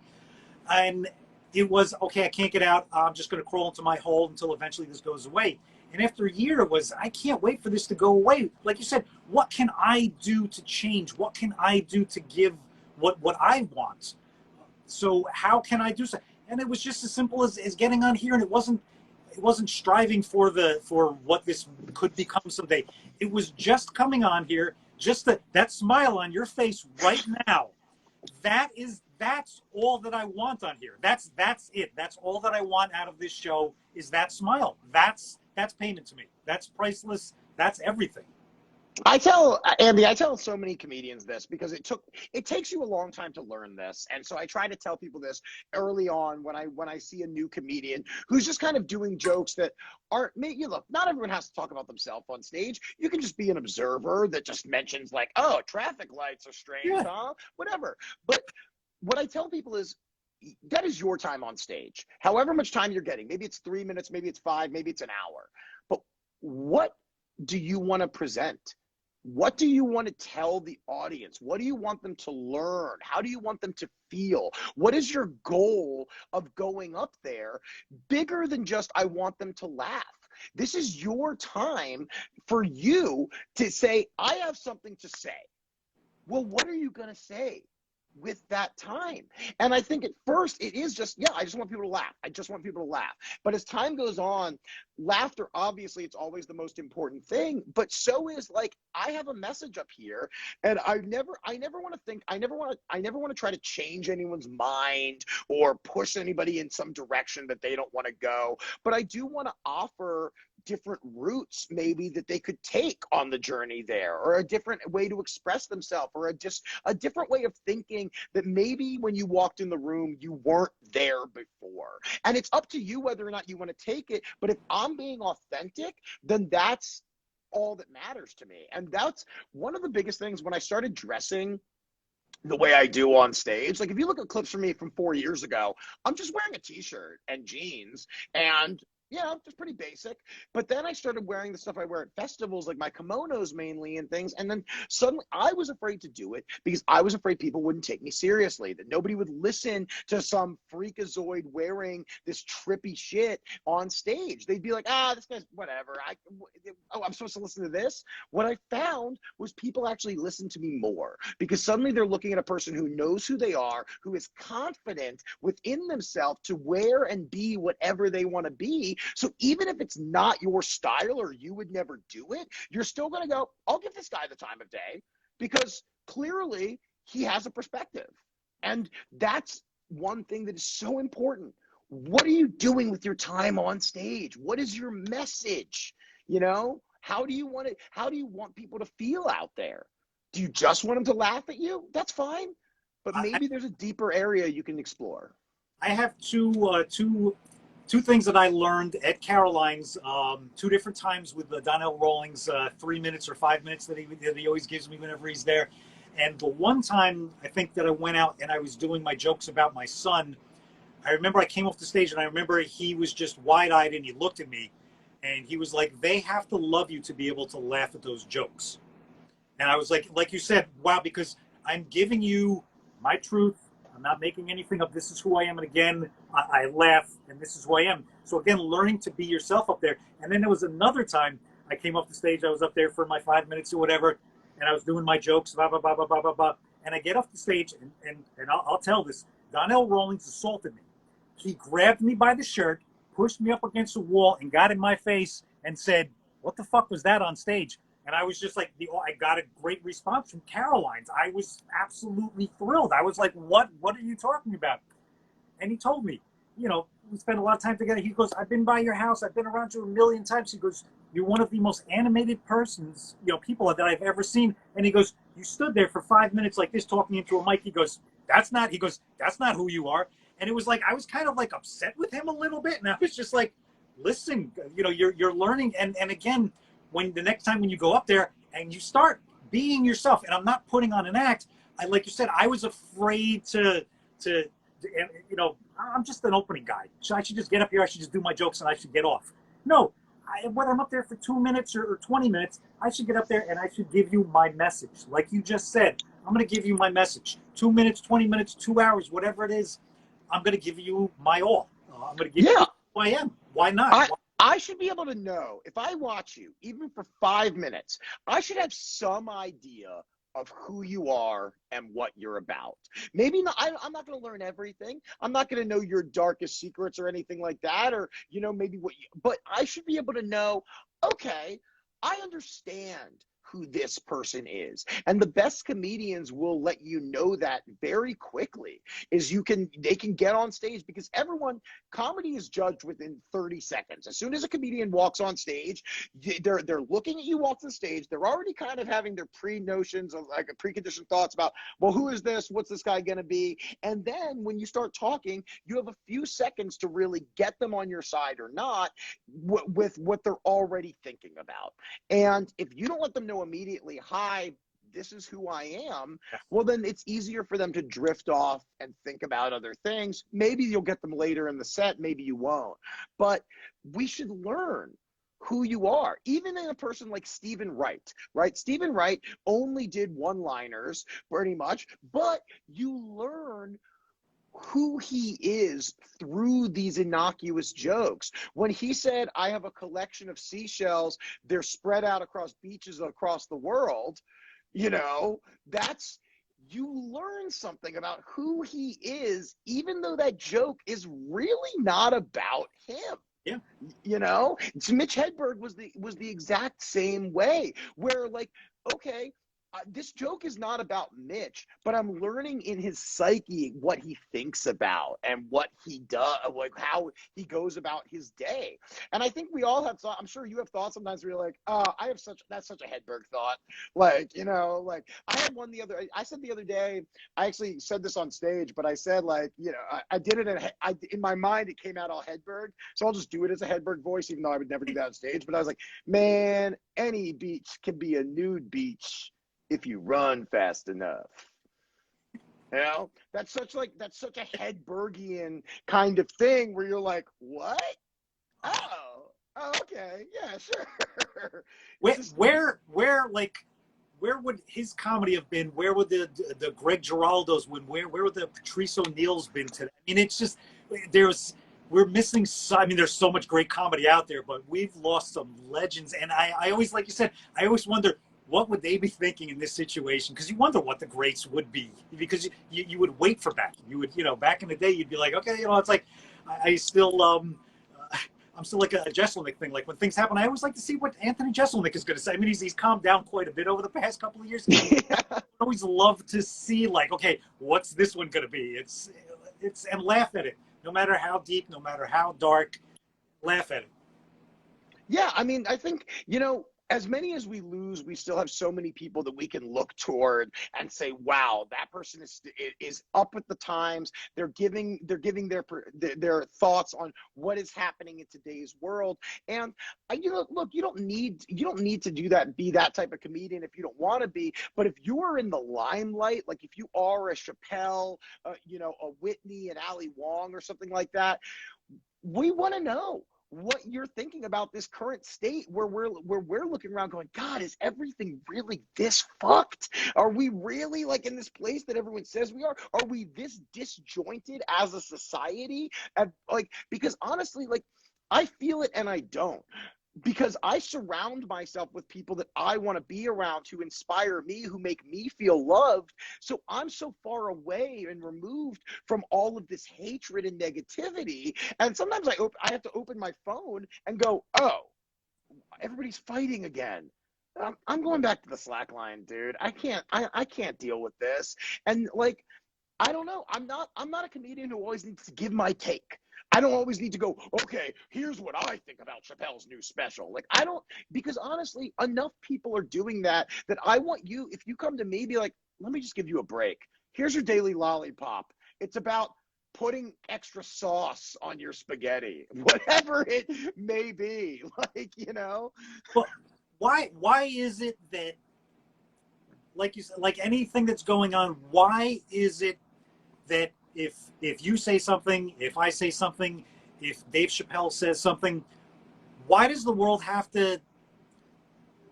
And it was, okay, I can't get out. I'm just going to crawl into my hole until eventually this goes away. And after a year, it was, I can't wait for this to go away. Like you said, what can I do to change? What can I do to give what I want? So how can I do so? And it was just as simple as getting on here, and it wasn't striving for what this could become someday. It was just coming on here, just that smile on your face right now. That's all that I want on here. That's it. That's all that I want out of this show, is that smile. That's payment to me. That's priceless. That's everything. Andy, I tell so many comedians this because it takes you a long time to learn this. And so I try to tell people this early on when I see a new comedian who's just kind of doing jokes that aren't, look, not everyone has to talk about themselves on stage. You can just be an observer that just mentions like, oh, traffic lights are strange, Yeah. huh? Whatever. But what I tell people is, that is your time on stage. However much time you're getting, maybe it's 3 minutes, maybe it's 5, maybe it's an hour. But what do you want to present? What do you want to tell the audience? What do you want them to learn? How do you want them to feel? What is your goal of going up there? Bigger than just, I want them to laugh. This is your time for you to say, I have something to say. Well, what are you going to say with that time? And I think at first it is just, yeah, I just want people to laugh. I just want people to laugh. But as time goes on, laughter, obviously, it's always the most important thing, but so is like, I have a message up here, and I never want to try to change anyone's mind or push anybody in some direction that they don't want to go. But I do want to offer different routes maybe that they could take on the journey there, or a different way to express themselves, or just a different way of thinking that maybe when you walked in the room, you weren't there before. And it's up to you whether or not you want to take it. But if I'm being authentic, then that's all that matters to me. And that's one of the biggest things when I started dressing the way I do on stage. Like if you look at clips from me from 4 years ago, I'm just wearing a t-shirt and jeans, and yeah, just pretty basic. But then I started wearing the stuff I wear at festivals, like my kimonos mainly and things. And then suddenly I was afraid to do it because I was afraid people wouldn't take me seriously, that nobody would listen to some freakazoid wearing this trippy shit on stage. They'd be like, this guy's whatever. I'm supposed to listen to this? What I found was people actually listen to me more because suddenly they're looking at a person who knows who they are, who is confident within themselves to wear and be whatever they want to be. So even if it's not your style or you would never do it, you're still going to go, I'll give this guy the time of day because clearly he has a perspective. And that's one thing that is so important. What are you doing with your time on stage? What is your message? You know, how do you want people to feel out there? Do you just want them to laugh at you? That's fine. But maybe there's a deeper area you can explore. I have two things that I learned at Caroline's, 2 different times with Donnell Rawlings, 3 minutes or 5 minutes that he always gives me whenever he's there. And the one time I think that I went out and I was doing my jokes about my son, I remember I came off the stage and I remember he was just wide-eyed and he looked at me and he was like, they have to love you to be able to laugh at those jokes. And I was like you said, wow, because I'm giving you my truth. I'm not making anything up. This is who I am. And again, I laugh, and this is who I am. So again, learning to be yourself up there. And then there was another time I came off the stage. I was up there for my 5 minutes or whatever, and I was doing my jokes, blah, blah, blah, blah, blah, blah, blah. And I get off the stage, and I'll tell this. Donnell Rawlings assaulted me. He grabbed me by the shirt, pushed me up against the wall, and got in my face and said, what the fuck was that on stage? And I was just like, I got a great response from Caroline's. I was absolutely thrilled. I was like, what are you talking about? And he told me, you know, we spend a lot of time together. He goes, I've been by your house. I've been around you a million times. He goes, you're one of the most animated persons, you know, people that I've ever seen. And he goes, you stood there for 5 minutes like this talking into a mic. He goes, that's not who you are. And it was like, I was kind of like upset with him a little bit. And I was just like, listen, you know, you're learning. And again, when the next time when you go up there and you start being yourself, and I'm not putting on an act, like you said, I was afraid to, you know, I'm just an opening guy. So I should just get up here. I should just do my jokes and I should get off. No, whether I'm up there for 2 minutes or 20 minutes, I should get up there and I should give you my message. Like you just said, I'm going to give you my message. 2 minutes, 20 minutes, 2 hours, whatever it is, I'm going to give you my all. I'm going to give you who I am. Why not? I should be able to know, if I watch you, even for 5 minutes, I should have some idea of who you are and what you're about. Maybe not, I'm not going to learn everything. I'm not going to know your darkest secrets or anything like that, or, you know, maybe but I should be able to know, okay, I understand who this person is. And the best comedians will let you know that very quickly. They can get on stage, because comedy is judged within 30 seconds. As soon as a comedian walks on stage, they're looking at you walk the stage. They're already kind of having their pre-notions of like a preconditioned thoughts about, well, who is this? What's this guy going to be? And then when you start talking, you have a few seconds to really get them on your side or not with what they're already thinking about. And if you don't let them know immediately, hi, this is who I am, well, then it's easier for them to drift off and think about other things. Maybe you'll get them later in the set, maybe you won't. But we should learn who you are, even in a person like Stephen Wright, right? Stephen Wright only did one-liners pretty much, but you learn who he is through these innocuous jokes. When he said, I have a collection of seashells, they're spread out across beaches across the world, you know, you learn something about who he is, even though that joke is really not about him. Yeah. You know, Mitch Hedberg was the exact same way, where like, okay, this joke is not about Mitch, but I'm learning in his psyche what he thinks about and what he does, like how he goes about his day. And I think we all have thought, I'm sure you have thoughts sometimes where you're like, oh, that's such a Hedberg thought. Like, you know, like I had one I said the other day, I actually said this on stage, but I said like, you know, I did it in my mind, it came out all Hedberg. So I'll just do it as a Hedberg voice, even though I would never do that on stage. But I was like, man, any beach can be a nude beach if you run fast enough. You know, that's such a Hedbergian kind of thing where you're like, what? Oh, okay, yeah, sure. Where would his comedy have been? Where would the Greg Giraldos been? Where would the Patrice O'Neil's been today? I mean, it's just we're missing. I mean, there's so much great comedy out there, but we've lost some legends. And I always, like you said, I always wonder, what would they be thinking in this situation? Because you wonder what the greats would be, because you would wait for back. You would, you know, back in the day, you'd be like, okay, you know, it's like I'm still like a Jeselnik thing. Like when things happen, I always like to see what Anthony Jeselnik is going to say. I mean, he's calmed down quite a bit over the past couple of years. I always love to see like, okay, what's this one going to be? It's and laugh at it, no matter how deep, no matter how dark, laugh at it. Yeah, I mean, I think, you know, as many as we lose, we still have so many people that we can look toward and say, wow, that person is up with the times. They're giving their thoughts on what is happening in today's world. And you know, look, you don't need to do that, be that type of comedian if you don't want to be. But if you are in the limelight, like if you are a Chappelle, you know, a Whitney, an Ali Wong or something like that, we want to know what you're thinking about this current state where we're looking around going, God, is everything really this fucked? Are we really like in this place that everyone says we are? Are we this disjointed as a society? And like, because honestly, like I feel it and I don't. Because I surround myself with people that I want to be around, who inspire me, who make me feel loved. So I'm so far away and removed from all of this hatred and negativity. And sometimes I have to open my phone and go, oh, everybody's fighting again. I'm going back to the slack line, dude. I can't deal with this. And like, I don't know. I'm not a comedian who always needs to give my take. I don't always need to go, okay, here's what I think about Chappelle's new special. Like, I don't, because honestly, enough people are doing that I want you, if you come to me, be like, let me just give you a break. Here's your daily lollipop. It's about putting extra sauce on your spaghetti, whatever it may be. Like, you know? But why is it that, like you said, like anything that's going on, why is it that if you say something, if I say something, if Dave Chappelle says something, why does the world have to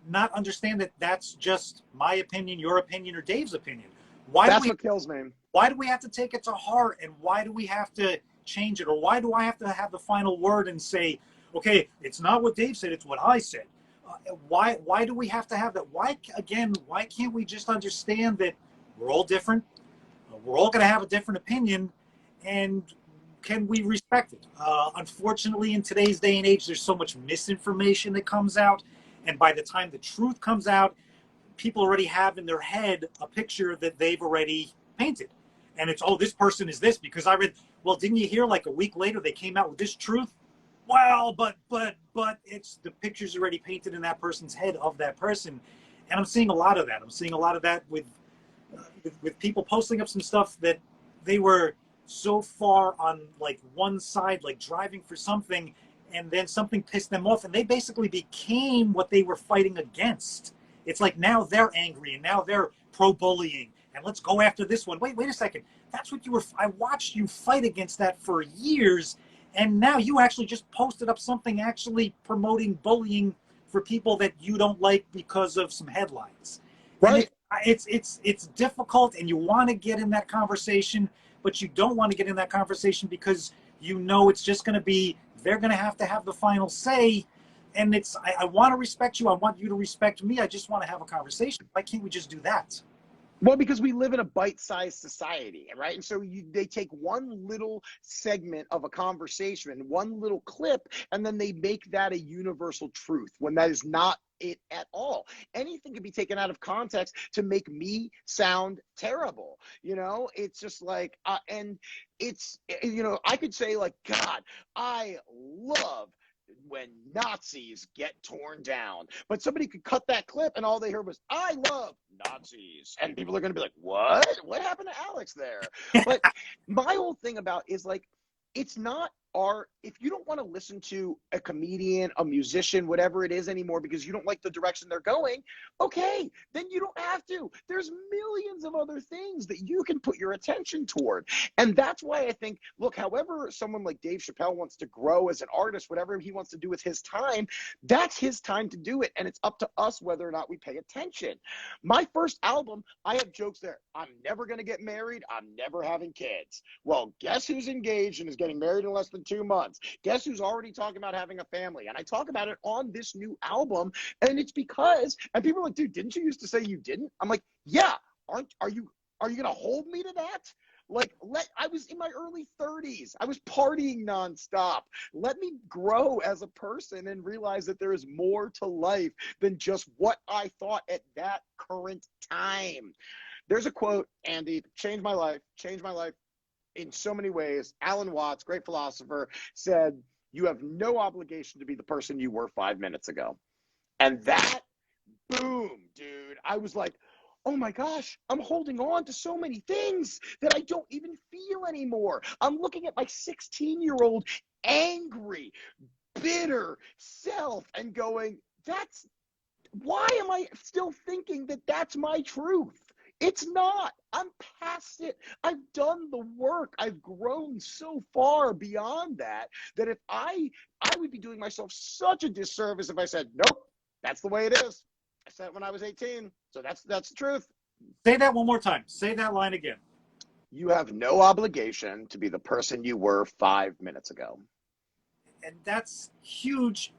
not understand that that's just my opinion, your opinion, or Dave's opinion? That's what kills me. Why do we have to take it to heart, and why do we have to change it, or why do I have to have the final word and say, okay, it's not what Dave said, it's what I said? Why do we have to have that? Why can't we just understand that we're all different? We're all going to have a different opinion, and can we respect it? Unfortunately, in today's day and age, there's so much misinformation that comes out, and by the time the truth comes out, people already have in their head a picture that they've already painted. And it's, oh, this person is this because I read, well, didn't you hear like a week later they came out with this truth? Well, but it's the picture's already painted in that person's head of that person. And I'm seeing a lot of that. I'm seeing a lot of that with people posting up some stuff that they were so far on like one side, like driving for something, and then something pissed them off, and they basically became what they were fighting against. It's like now they're angry and now they're pro-bullying, and let's go after this one. Wait a second. That's what you were. I watched you fight against that for years, and now you actually just posted up something actually promoting bullying for people that you don't like because of some headlines. Right. And it's difficult, and you want to get in that conversation, but you don't want to get in that conversation because you know it's just going to be, they're going to have the final say. And it's, I want to respect you. I want you to respect me. I just want to have a conversation. Why can't we just do that? Well, because we live in a bite-sized society, right? And so they take one little segment of a conversation, one little clip, and then they make that a universal truth when that is not it at all. Anything can be taken out of context to make me sound terrible. You know, it's just like, and it's, you know, I could say like, God, I love when Nazis get torn down. But somebody could cut that clip and all they heard was, I love Nazis. And people are going to be like, what? What happened to Alex there? But my whole thing about is like, it's not art. If you don't want to listen to a comedian, a musician, whatever it is anymore because you don't like the direction they're going, okay, then you don't have to. There's millions of other things that you can put your attention toward. And that's why I think, look, however someone like Dave Chappelle wants to grow as an artist, whatever he wants to do with his time, that's his time to do it. And it's up to us whether or not we pay attention. My first album, I have jokes there. I'm never going to get married. I'm never having kids. Well, guess who's engaged and is getting married in less than 2 months? Guess who's already talking about having a family? And I talk about it on this new album, and it's because, and people are like, dude, didn't you used to say you didn't? I'm like, yeah, are you gonna hold me to that? Like, I was in my early 30s. I was partying nonstop. Let me grow as a person and realize that there is more to life than just what I thought at that current time. There's a quote, Andy, changed my life in so many ways. Alan Watts, great philosopher, said, you have no obligation to be the person you were 5 minutes ago. And that, boom, dude, I was like, oh my gosh, I'm holding on to so many things that I don't even feel anymore. I'm looking at my 16-year-old angry, bitter self and going, why am I still thinking that that's my truth? It's not. I'm past it. I've done the work. I've grown so far beyond that if I would be doing myself such a disservice if I said, nope, that's the way it is. I said it when I was 18, so that's the truth. Say that one more time. Say that line again. You have no obligation to be the person you were 5 minutes ago. And that's huge.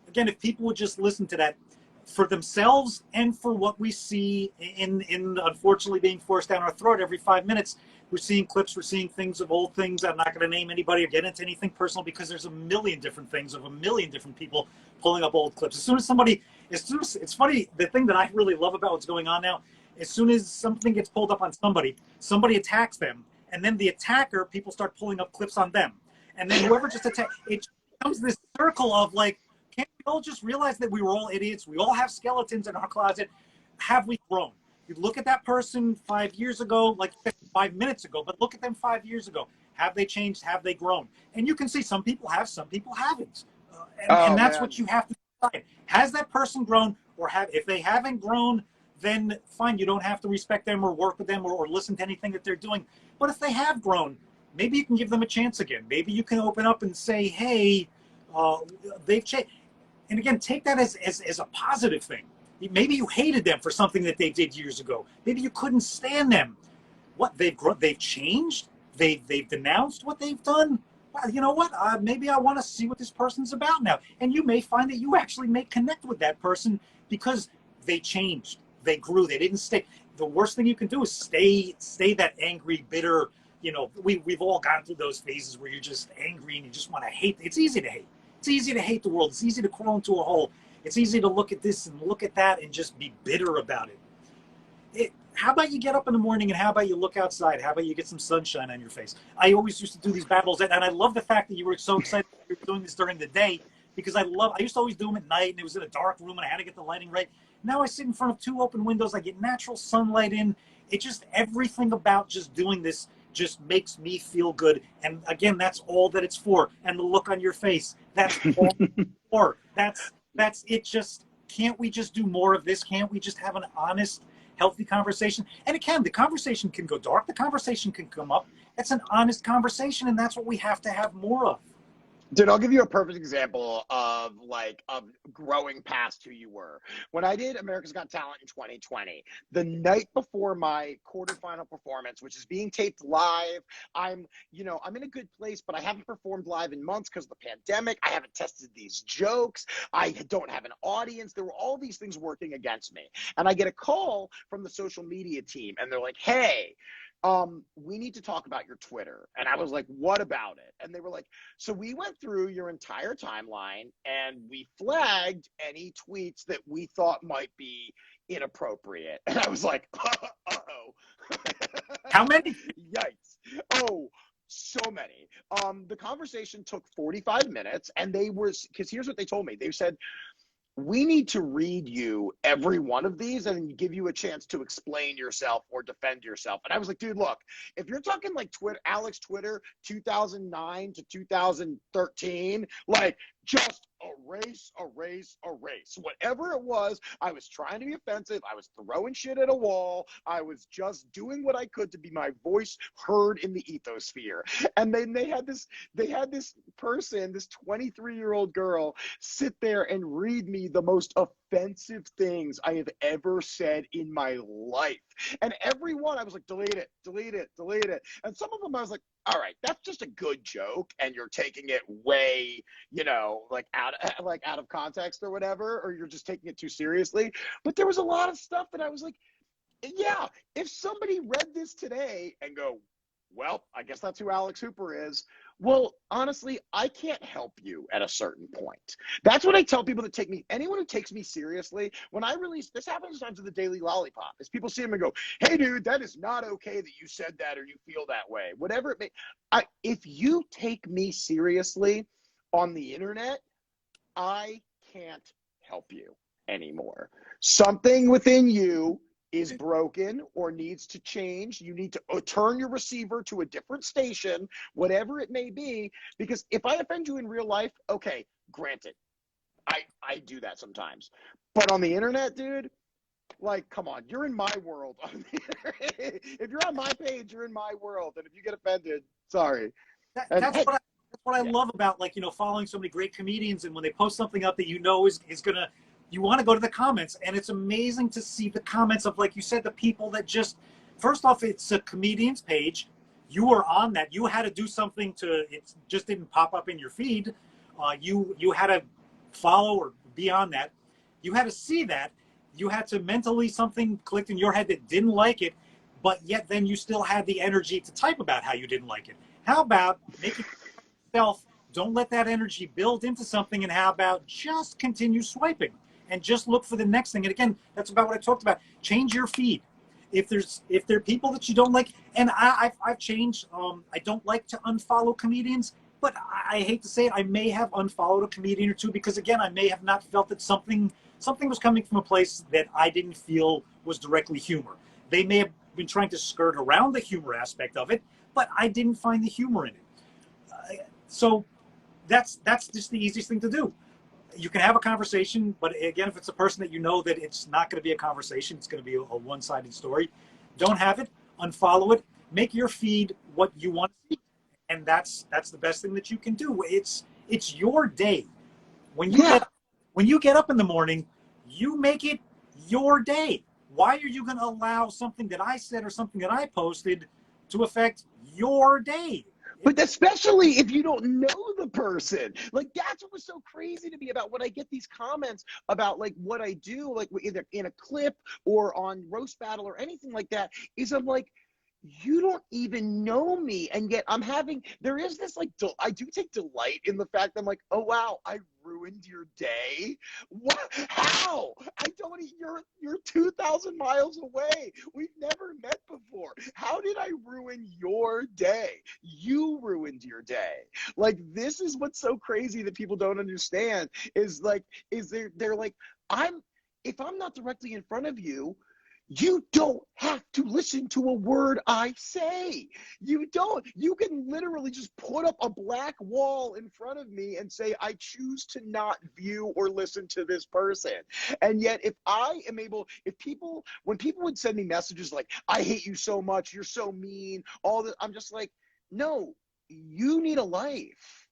Again, if people would just listen to that, for themselves and for what we see in unfortunately being forced down our throat every 5 minutes. We're seeing clips, we're seeing things of old things. I'm not going to name anybody or get into anything personal because there's a million different things of a million different people pulling up old clips. As soon as it's funny, the thing that I really love about what's going on now, as soon as something gets pulled up on somebody attacks them, and then the attacker, people start pulling up clips on them. and then whoever just attacked, it becomes this circle of like, can't we all just realize that we were all idiots? We all have skeletons in our closet. Have we grown? You look at that person 5 years ago, like 5 minutes ago, but look at them 5 years ago. Have they changed? Have they grown? And you can see some people have, some people haven't. And that's man. what you have to decide. Has that person grown, or if they haven't grown, then fine, you don't have to respect them or work with them or listen to anything that they're doing. But if they have grown, maybe you can give them a chance again. Maybe you can open up and say, hey, they've changed. And again, take that as a positive thing. Maybe you hated them for something that they did years ago. Maybe you couldn't stand them. What, they've changed? They've denounced what they've done? Well, you know what? Maybe I want to see what this person's about now. And you may find that you actually may connect with that person because they changed. They grew. They didn't stay. The worst thing you can do is stay that angry, bitter. You know, we've all gone through those phases where you're just angry and you just want to hate. It's easy to hate. It's easy to hate the world. It's easy to crawl into a hole. It's easy to look at this and look at that and just be bitter about it. How about you get up in the morning and how about you look outside? How about you get some sunshine on your face? I always used to do these battles, and I love the fact that you were so excited that you were doing this during the day, because I used to always do them at night, and it was in a dark room, and I had to get the lighting right. Now I sit in front of 2 open windows. I get natural sunlight in. It just, everything about just doing this just makes me feel good. And again, that's all that it's for. And the look on your face, that's all it's for. That's it. Just, can't we just do more of this? Can't we just have an honest, healthy conversation? And the conversation can go dark. The conversation can come up. It's an honest conversation, and that's what we have to have more of. Dude, I'll give you a perfect example of growing past who you were. When I did America's Got Talent in 2020, the night before my quarterfinal performance, which is being taped live, I'm in a good place, but I haven't performed live in months because of the pandemic. I haven't tested these jokes. I don't have an audience. There were all these things working against me. And I get a call from the social media team, and they're like, hey, we need to talk about your Twitter. And I was like, what about it? And they were like, so we went through your entire timeline and we flagged any tweets that we thought might be inappropriate. And I was like, uh-oh. How many? Yikes. Oh, so many. The conversation took 45 minutes, and because here's what they told me. They said, we need to read you every one of these and give you a chance to explain yourself or defend yourself. And I was like, dude, look, if you're talking like Alex Twitter 2009 to 2013, like just erase. Whatever it was, I was trying to be offensive. I was throwing shit at a wall. I was just doing what I could to be my voice heard in the ethosphere. And then they had this person, this 23-year-old girl, sit there and read me the most offensive things I have ever said in my life. And every one, I was like, delete it. And some of them I was like, all right, that's just a good joke, and you're taking it way, out of context or whatever, or you're just taking it too seriously. But there was a lot of stuff that I was like, yeah, if somebody read this today and go, well, I guess that's who Alex Hooper is. Well, honestly, I can't help you at a certain point. That's what I tell people that take me, anyone who takes me seriously, when I release, this happens sometimes to the Daily Lollipop, is people see him and go, hey, dude, that is not okay that you said that or you feel that way. Whatever it may, if you take me seriously on the internet, I can't help you anymore. Something within you is broken or needs to change. You need to turn your receiver to a different station, whatever it may be, because if I offend you in real life, okay, granted, I do that sometimes. But on the internet, dude, like, come on, you're in my world. If you're on my page, you're in my world. And if you get offended, sorry. That's what I love about, following so many great comedians, and when they post something up that is gonna, you want to go to the comments, and it's amazing to see the comments of, like you said, the people that just, first off, it's a comedian's page. You were on that. You had to do something it just didn't pop up in your feed. You had to follow or be on that. You had to see that. You had to mentally, something clicked in your head that didn't like it, but yet then you still had the energy to type about how you didn't like it. How about making yourself, don't let that energy build into something, and how about just continue swiping and just look for the next thing? And again, that's about what I talked about. Change your feed. If there are people that you don't like, and I've changed, I don't like to unfollow comedians. But I hate to say it, I may have unfollowed a comedian or two because, again, I may have not felt that something was coming from a place that I didn't feel was directly humor. They may have been trying to skirt around the humor aspect of it, but I didn't find the humor in it. So that's just the easiest thing to do. You can have a conversation, but again, if it's a person that you know that it's not going to be a conversation, it's going to be a one-sided story, don't have it, unfollow it, make your feed what you want to see, and that's the best thing that you can do. It's your day. When you Yeah. get up in the morning, you make it your day. Why are you going to allow something that I said or something that I posted to affect your day? But especially if you don't know the person. Like, that's what was so crazy to me about when I get these comments about like what I do, like either in a clip or on Roast Battle or anything like that, is I'm like, you don't even know me. And yet there is this like, I do take delight in the fact that I'm like, oh, wow, I ruined your day. What? How? You're 2,000 miles away. We've never met before. How did I ruin your day? You ruined your day. Like, this is what's so crazy that people don't understand is they're like, if I'm not directly in front of you, you don't have to listen to a word I say. You don't. You can literally just put up a black wall in front of me and say, I choose to not view or listen to this person. And yet, when people would send me messages like, I hate you so much, you're so mean, all that, I'm just like, no, you need a life.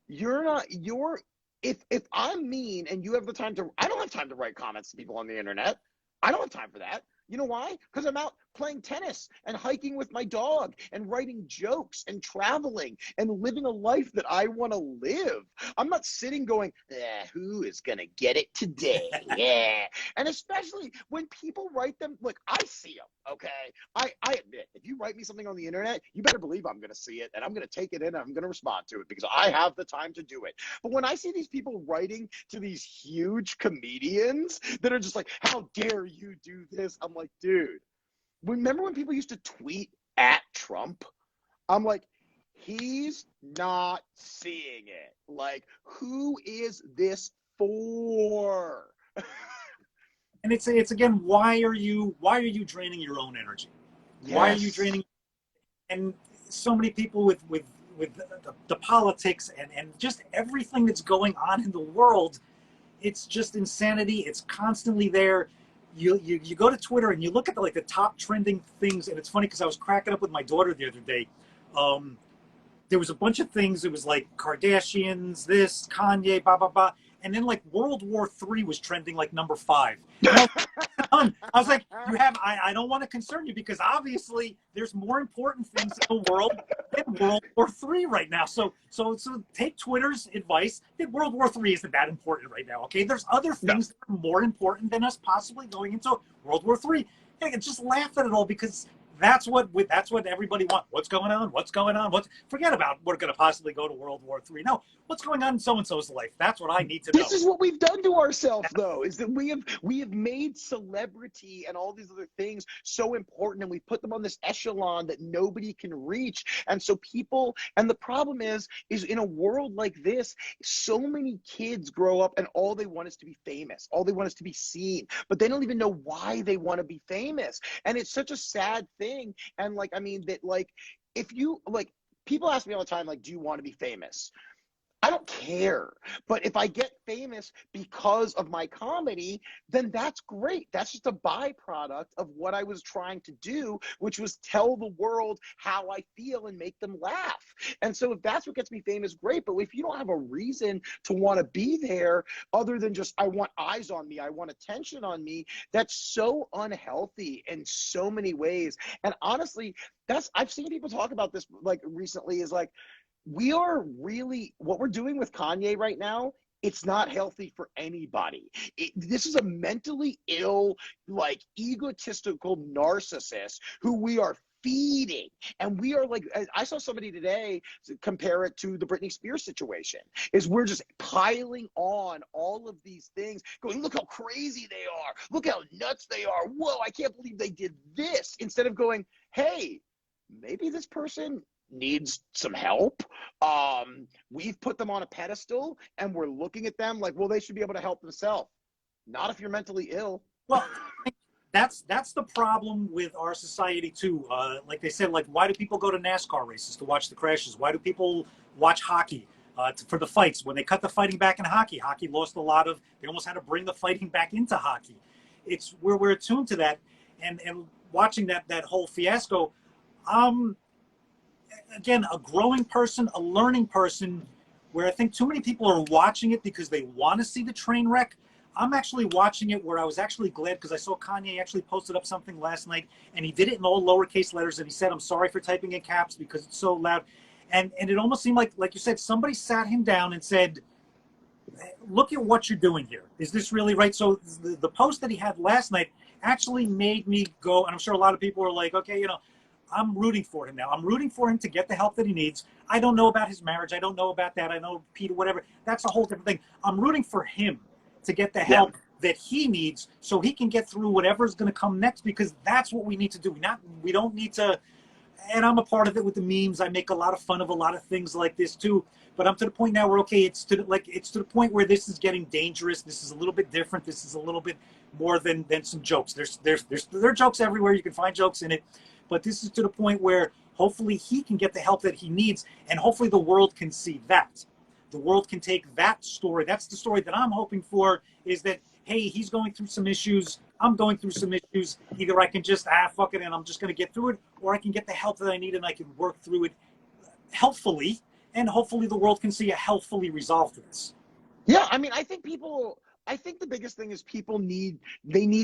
If I'm mean and you have the time I don't have time to write comments to people on the internet. I don't have time for that. You know why? Because I'm out playing tennis and hiking with my dog and writing jokes and traveling and living a life that I want to live. I'm not sitting going, who is going to get it today? Yeah. And especially when people write them, look, I see them, okay? I admit, if you write me something on the internet, you better believe I'm going to see it and I'm going to take it in and I'm going to respond to it because I have the time to do it. But when I see these people writing to these huge comedians that are just like, how dare you do this? I'm like, dude, remember when people used to tweet at Trump? I'm like, he's not seeing it. Like, who is this for? And it's again, why are you draining your own energy? Yes. Why are you draining? And so many people with the politics and just everything that's going on in the world, it's just insanity. It's constantly there. You go to Twitter and you look at the top trending things, and it's funny because I was cracking up with my daughter the other day. There was a bunch of things. It was like Kardashians, this, Kanye, blah blah blah, and then like World War III was trending like number 5. I was like, I don't want to concern you because obviously there's more important things in the world than World War III right now. So take Twitter's advice that World War III isn't that important right now. Okay, there's other things that are more important than us possibly going into World War III. Just laugh at it all because that's what everybody wants. What's going on? What's going on? Forget about we're going to possibly go to World War III. No, what's going on in so-and-so's life? That's what I need to know. This is what we've done to ourselves, though, is that we have made celebrity and all these other things so important, and we put them on this echelon that nobody can reach. And so people, and the problem is in a world like this, so many kids grow up and all they want is to be famous. All they want is to be seen, but they don't even know why they want to be famous. And it's such a sad thing. And if you people ask me all the time, like, do you want to be famous? I don't care. But if I get famous because of my comedy, then that's great. That's just a byproduct of what I was trying to do, which was tell the world how I feel and make them laugh. And so if that's what gets me famous, great. But if you don't have a reason to want to be there other than just, I want eyes on me, I want attention on me, that's so unhealthy in so many ways. And honestly, I've seen people talk about this like recently is like, we are really, what we're doing with Kanye right now, it's not healthy for anybody. This is a mentally ill, like egotistical narcissist who we are feeding. And we are like, I saw somebody today compare it to the Britney Spears situation, is we're just piling on all of these things, going, look how crazy they are. Look how nuts they are. Whoa, I can't believe they did this. Instead of going, hey, maybe this person needs some help, we've put them on a pedestal and we're looking at them like, well, they should be able to help themselves. Not if you're mentally ill. Well, that's the problem with our society too. Like they said, like why do people go to NASCAR races to watch the crashes? Why do people watch hockey for the fights? When they cut the fighting back in hockey, hockey lost a lot of. They almost had to bring the fighting back into hockey. It's where we're attuned to that, and watching that whole fiasco. Again, a growing person, a learning person, where I think too many people are watching it because they want to see the train wreck. I'm actually watching it where I was actually glad because I saw Kanye actually posted up something last night, and he did it in all lowercase letters, and he said, "I'm sorry for typing in caps because it's so loud." And it almost seemed like you said, somebody sat him down and said, "Look at what you're doing here. Is this really right?" So the post that he had last night actually made me go, and I'm sure a lot of people are like, okay, I'm rooting for him now. I'm rooting for him to get the help that he needs. I don't know about his marriage. I don't know about that. I know Peter, whatever. That's a whole different thing. I'm rooting for him to get the help that he needs so he can get through whatever's going to come next, because that's what we need to do. We don't need to, and I'm a part of it with the memes. I make a lot of fun of a lot of things like this too, but I'm to the point now where, okay, it's to the point where this is getting dangerous. This is a little bit different. This is a little bit more than some jokes. There are jokes everywhere. You can find jokes in it, but this is to the point where hopefully he can get the help that he needs, and hopefully the world can see that. The world can take that story. That's the story that I'm hoping for, is that, hey, he's going through some issues. I'm going through some issues. Either I can just, fuck it, and I'm just going to get through it, or I can get the help that I need and I can work through it healthfully, and hopefully the world can see a healthfully resolve to this. Yeah, I mean, I think the biggest thing is people need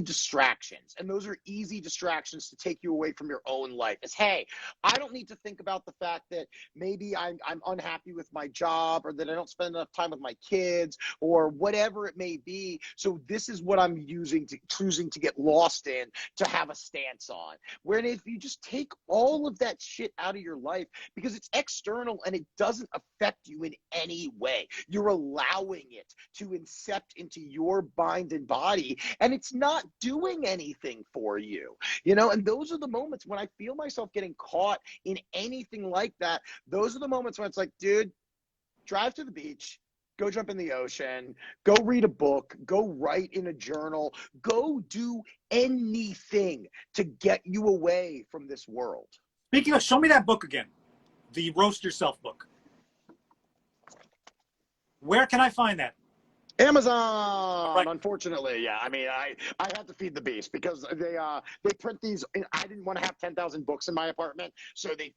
distractions, and those are easy distractions to take you away from your own life. It's, hey, I don't need to think about the fact that maybe I'm unhappy with my job, or that I don't spend enough time with my kids, or whatever it may be. So this is what I'm choosing to get lost in, to have a stance on. Where if you just take all of that shit out of your life, because it's external and it doesn't affect you in any way, you're allowing it to incept into your mind and body, and it's not doing anything for you, and those are the moments when I feel myself getting caught in anything like that. Those are the moments when it's like, dude, drive to the beach, go jump in the ocean, go read a book, go write in a journal, go do anything to get you away from this world. Speaking of, show me that book again, the Roast Yourself book. Where can I find that? Amazon, Right. Unfortunately. Yeah, I mean, I have to feed the beast, because they print these. I didn't want to have 10,000 books in my apartment, so they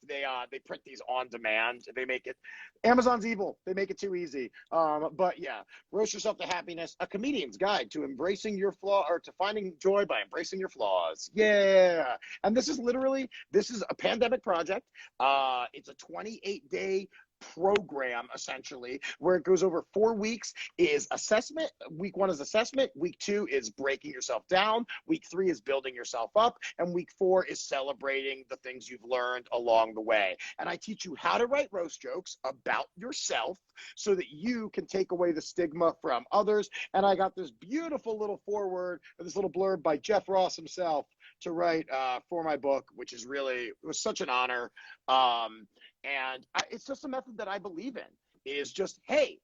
print these on demand. They make it, Amazon's evil. They make it too easy. But yeah, Roast Yourself to Happiness: A Comedian's Guide to Embracing Your Flaw, or to Finding Joy by Embracing Your Flaws. Yeah, and this is a pandemic project. It's a 28-day program, essentially, where it goes over 4 weeks. Is assessment. Week 1 is assessment. Week 2 is breaking yourself down. Week 3 is building yourself up. And week 4 is celebrating the things you've learned along the way. And I teach you how to write roast jokes about yourself so that you can take away the stigma from others. And I got this beautiful little foreword, this little blurb by Jeff Ross himself to write for my book, which is it was such an honor. It's just a method that I believe in, is just, hey,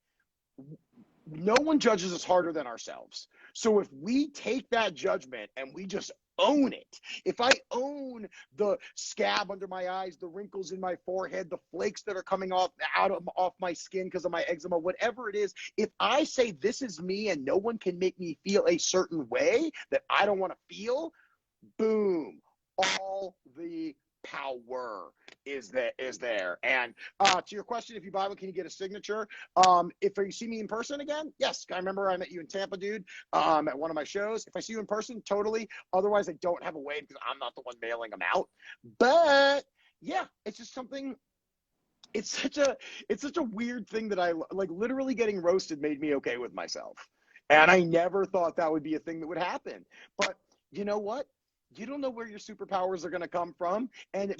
no one judges us harder than ourselves. So if we take that judgment and we just own it, if I own the scab under my eyes, the wrinkles in my forehead, the flakes that are coming off my skin because of my eczema, whatever it is, if I say this is me and no one can make me feel a certain way that I don't want to feel, boom, all the power is there. And to your question, if you buy one, can you get a signature? If you see me in person again, yes. I remember I met you in Tampa, dude, at one of my shows. If I see you in person, totally. Otherwise, I don't have a way, because I'm not the one mailing them out. But yeah, it's just something. It's such a weird thing that I like. Literally getting roasted made me okay with myself, and I never thought that would be a thing that would happen. But you know what? You don't know where your superpowers are going to come from. And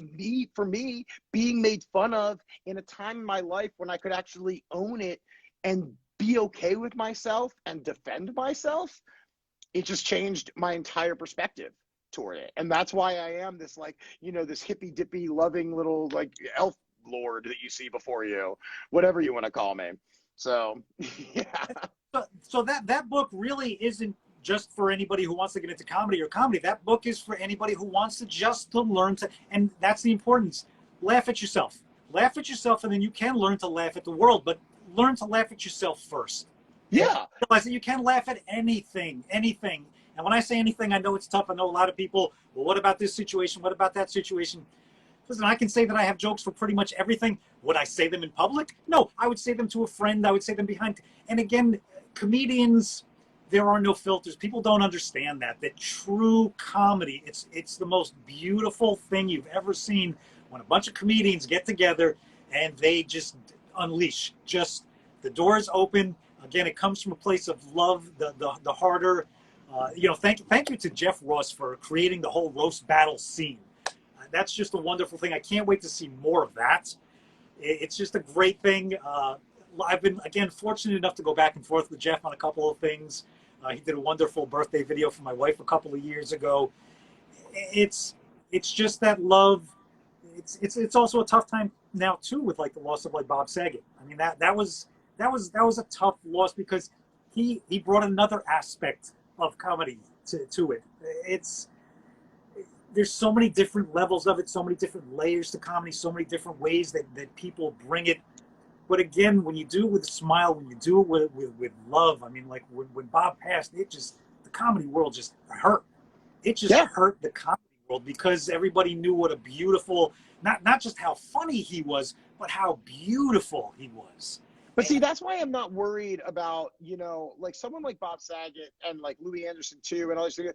for me, being made fun of in a time in my life when I could actually own it and be okay with myself and defend myself, it just changed my entire perspective toward it. And that's why I am this, this hippy dippy loving little elf lord that you see before you, whatever you want to call me. So, yeah. So that book really isn't just for anybody who wants to get into comedy or comedy. That book is for anybody who wants to learn to, and that's the importance. Laugh at yourself. Laugh at yourself, and then you can learn to laugh at the world, but learn to laugh at yourself first. And Yeah. realize that you can laugh at anything. And when I say anything, I know it's tough. I know a lot of people, well, what about this situation? What about that situation? Listen, I can say that I have jokes for pretty much everything. Would I say them in public? No, I would say them to a friend. I would say them behind. And again, comedians, there are no filters. People don't understand that true comedy, it's the most beautiful thing you've ever seen when a bunch of comedians get together and they just unleash. Just the doors open. Again, it comes from a place of love, the harder. Thank you to Jeff Ross for creating the whole roast battle scene. That's just a wonderful thing. I can't wait to see more of that. It's just a great thing. I've been, again, fortunate enough to go back and forth with Jeff on a couple of things. He did a wonderful birthday video for my wife a couple of years ago. It's just that love. It's also a tough time now too with like the loss of like Bob Saget. I mean that was a tough loss because he brought another aspect of comedy to it. There's so many different levels of it, so many different layers to comedy, so many different ways that people bring it. But again, when you do it with a smile, when you do it with love, I mean, like when Bob passed, the comedy world just hurt. It just hurt the comedy world because everybody knew what a beautiful, not just how funny he was, but how beautiful he was. But see, that's why I'm not worried about, like someone like Bob Saget and like Louis Anderson too, and all these things.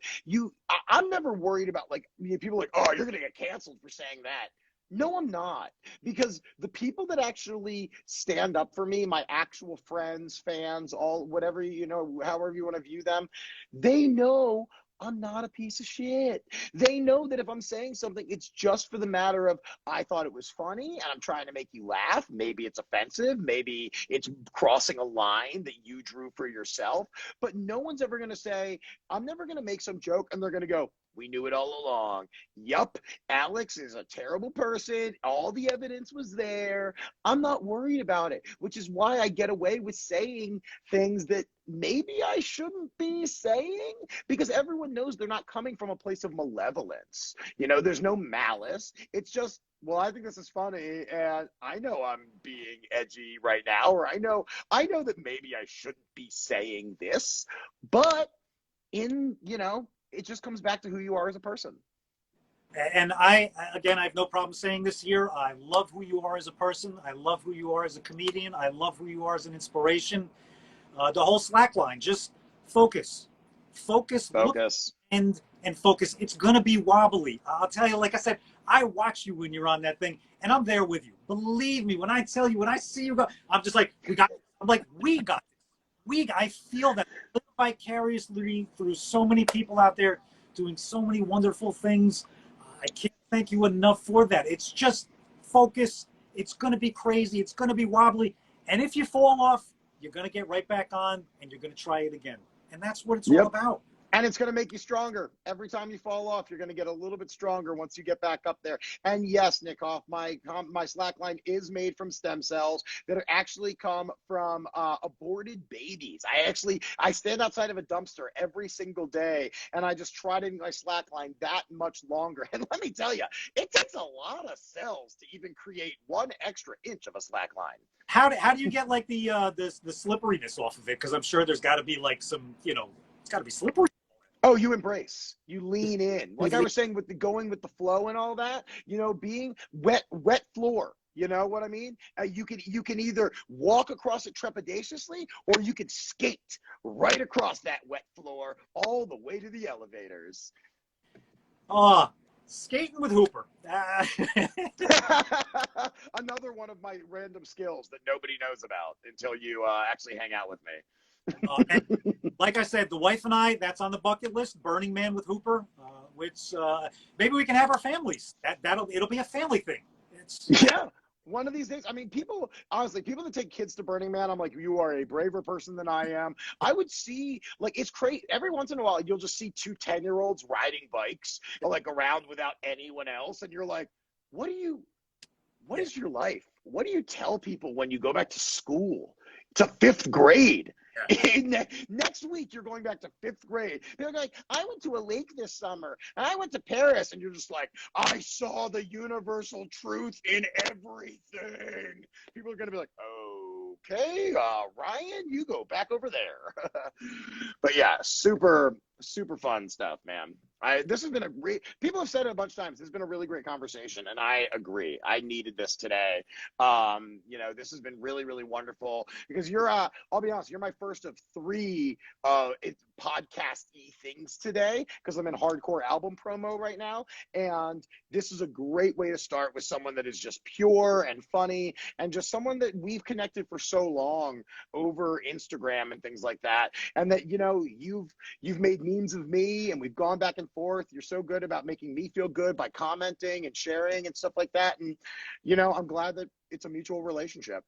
I'm never worried about like people like, oh, you're gonna get canceled for saying that. No, I'm not, because the people that actually stand up for me, my actual friends, fans, all whatever however you want to view them, they know I'm not a piece of shit. They know that if I'm saying something, it's just for the matter of I thought it was funny and I'm trying to make you laugh. Maybe it's offensive. Maybe it's crossing a line that you drew for yourself. But no one's ever going to say, I'm never going to make some joke and they're going to go, we knew it all along. Yup, Alex is a terrible person. All the evidence was there. I'm not worried about it, which is why I get away with saying things that maybe I shouldn't be saying, because everyone knows they're not coming from a place of malevolence. There's no malice. It's just, well, I think this is funny, and I know I'm being edgy right now, or I know that maybe I shouldn't be saying this, but it just comes back to who you are as a person. And I have no problem saying this here. I love who you are as a person. I love who you are as a comedian. I love who you are as an inspiration. The whole slack line, just focus, look, and focus. It's going to be wobbly. I'll tell you, like I said, I watch you when you're on that thing, and I'm there with you. Believe me, when I tell you, when I see you go, I'm just like, we got this. I feel that vicariously through so many people out there doing so many wonderful things. I can't thank you enough for that. It's just focus. It's going to be crazy. It's going to be wobbly. And if you fall off, you're going to get right back on and you're going to try it again. And that's what it's all about. And it's going to make you stronger. Every time you fall off, you're going to get a little bit stronger once you get back up there. And yes, Nickhoff, my slack line is made from stem cells that actually come from aborted babies. I stand outside of a dumpster every single day, and I just try to make my slack line that much longer. And let me tell you, it takes a lot of cells to even create 1 extra inch of a slack line. How do you get like the slipperiness off of it? Because I'm sure there's got to be like some, it's got to be slippery. Oh, you embrace, you lean in. Like I was saying with going with the flow and all that, being wet floor. You know what I mean? You can either walk across it trepidatiously or you can skate right across that wet floor all the way to the elevators. Skating with Hooper. Another one of my random skills that nobody knows about until you actually hang out with me. Like I said, the wife and I, that's on the bucket list, Burning Man with Hooper, which maybe we can have our families. It'll be a family thing. Yeah. One of these days, I mean, people that take kids to Burning Man, I'm like, you are a braver person than I am. I would see, like, it's crazy. Every once in a while, you'll just see 2 10-year-olds riding bikes, like, around without anyone else. And you're like, what are you what is your life? What do you tell people when you go back to school, to 5th grade? Next week, you're going back to 5th grade. They're like, I went to a lake this summer, and I went to Paris, and you're just like, I saw the universal truth in everything. People are going to be like, okay, Ryan, you go back over there. But yeah, super, super fun stuff, man. This has been people have said it a bunch of times. This has been a really great conversation, and I agree. I needed this today. This has been really, really wonderful because I'll be honest, you're my first of 3 podcast-y things today because I'm in hardcore album promo right now, and this is a great way to start with someone that is just pure and funny and just someone that we've connected for so long over Instagram and things like that, and that you've made memes of me, and we've gone back and forth. You're so good about making me feel good by commenting and sharing and stuff like that, and I'm glad that it's a mutual relationship.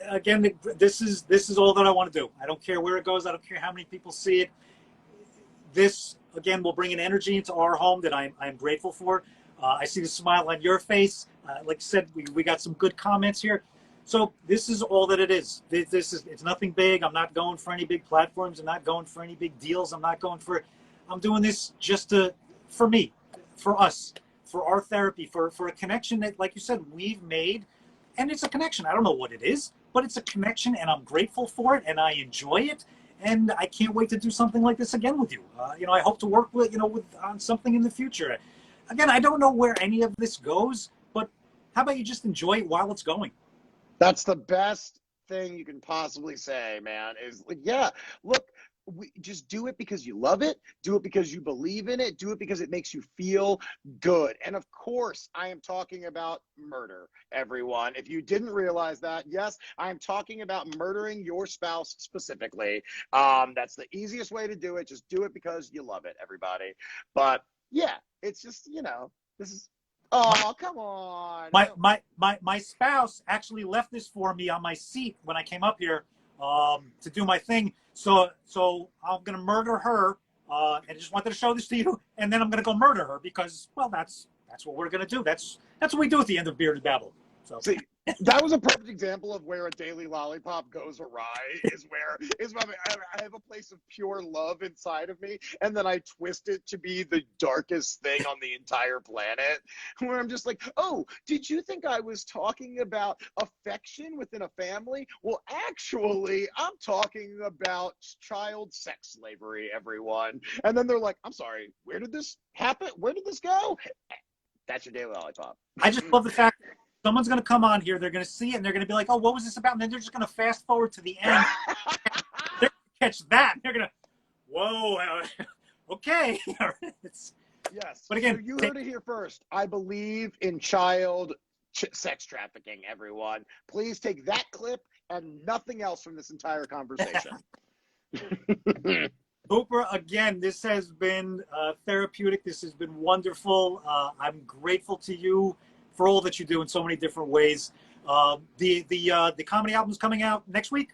Again, this is all that I want to do. I don't care where it goes. I don't care how many people see it. This, again, will bring an energy into our home that I'm grateful for. I see the smile on your face. Like I said, we got some good comments here. So this is all that it is. It's nothing big. I'm not going for any big platforms. I'm not going for any big deals. I'm doing this just for me, for us, for our therapy, for a connection that, like you said, we've made. And it's a connection. I don't know what it is, but it's a connection, and I'm grateful for it, and I enjoy it. And I can't wait to do something like this again with you. I hope to work on something in the future. Again, I don't know where any of this goes, but how about you just enjoy it while it's going? That's the best thing you can possibly say, man, is like, yeah, look, just do it because you love it. Do it because you believe in it. Do it because it makes you feel good. And of course, I am talking about murder, everyone. If you didn't realize that, yes, I am talking about murdering your spouse specifically. That's the easiest way to do it. Just do it because you love it, everybody. But yeah, it's just, this is, oh, come on. My spouse actually left this for me on my seat when I came up here to do my thing. So I'm going to murder her, and I just wanted to show this to you, and then I'm going to go murder her because, well, that's what we're going to do. That's what we do at the end of Bearded Babble. So. See, that was a perfect example of where a daily lollipop goes awry, is when I have a place of pure love inside of me, and then I twist it to be the darkest thing on the entire planet, where I'm just like, oh, did you think I was talking about affection within a family? Well, actually, I'm talking about child sex slavery, everyone. And then they're like, I'm sorry, where did this happen? Where did this go? That's your daily lollipop. I just love the fact that someone's going to come on here, they're going to see it, and they're going to be like, oh, what was this about? And then they're just going to fast forward to the end. They're going to catch that. They're going to, whoa, okay. Yes. But again, so you heard it here first. I believe in child sex trafficking, everyone. Please take that clip and nothing else from this entire conversation. Hooper, again, this has been therapeutic. This has been wonderful. I'm grateful to you for all that you do in so many different ways. The comedy album is coming out next week.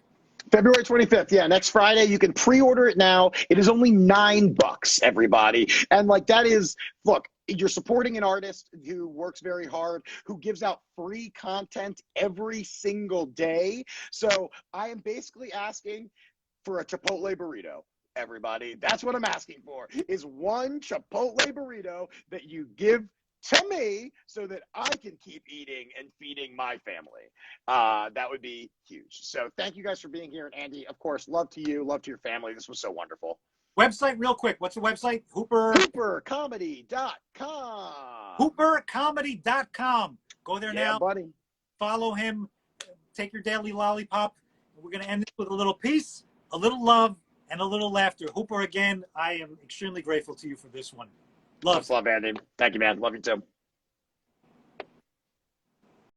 February 25th. Yeah, next Friday. You can pre-order it now. It is only $9, everybody. And that is, look, you're supporting an artist who works very hard, who gives out free content every single day. So I am basically asking for a Chipotle burrito. Everybody, that's what I'm asking for, is one Chipotle burrito that you give to me so that I can keep eating and feeding my family. That would be huge. So thank you guys for being here. And Andy, of course, love to you, love to your family. This was so wonderful. Website real quick. What's the website? Hoopercomedy.com. Hoopercomedy.com. Go there now. Buddy. Follow him. Take your daily lollipop. We're going to end this with a little peace, a little love, and a little laughter. Hooper, again, I am extremely grateful to you for this one. Love. Love, Andy. Thank you, man. Love you too.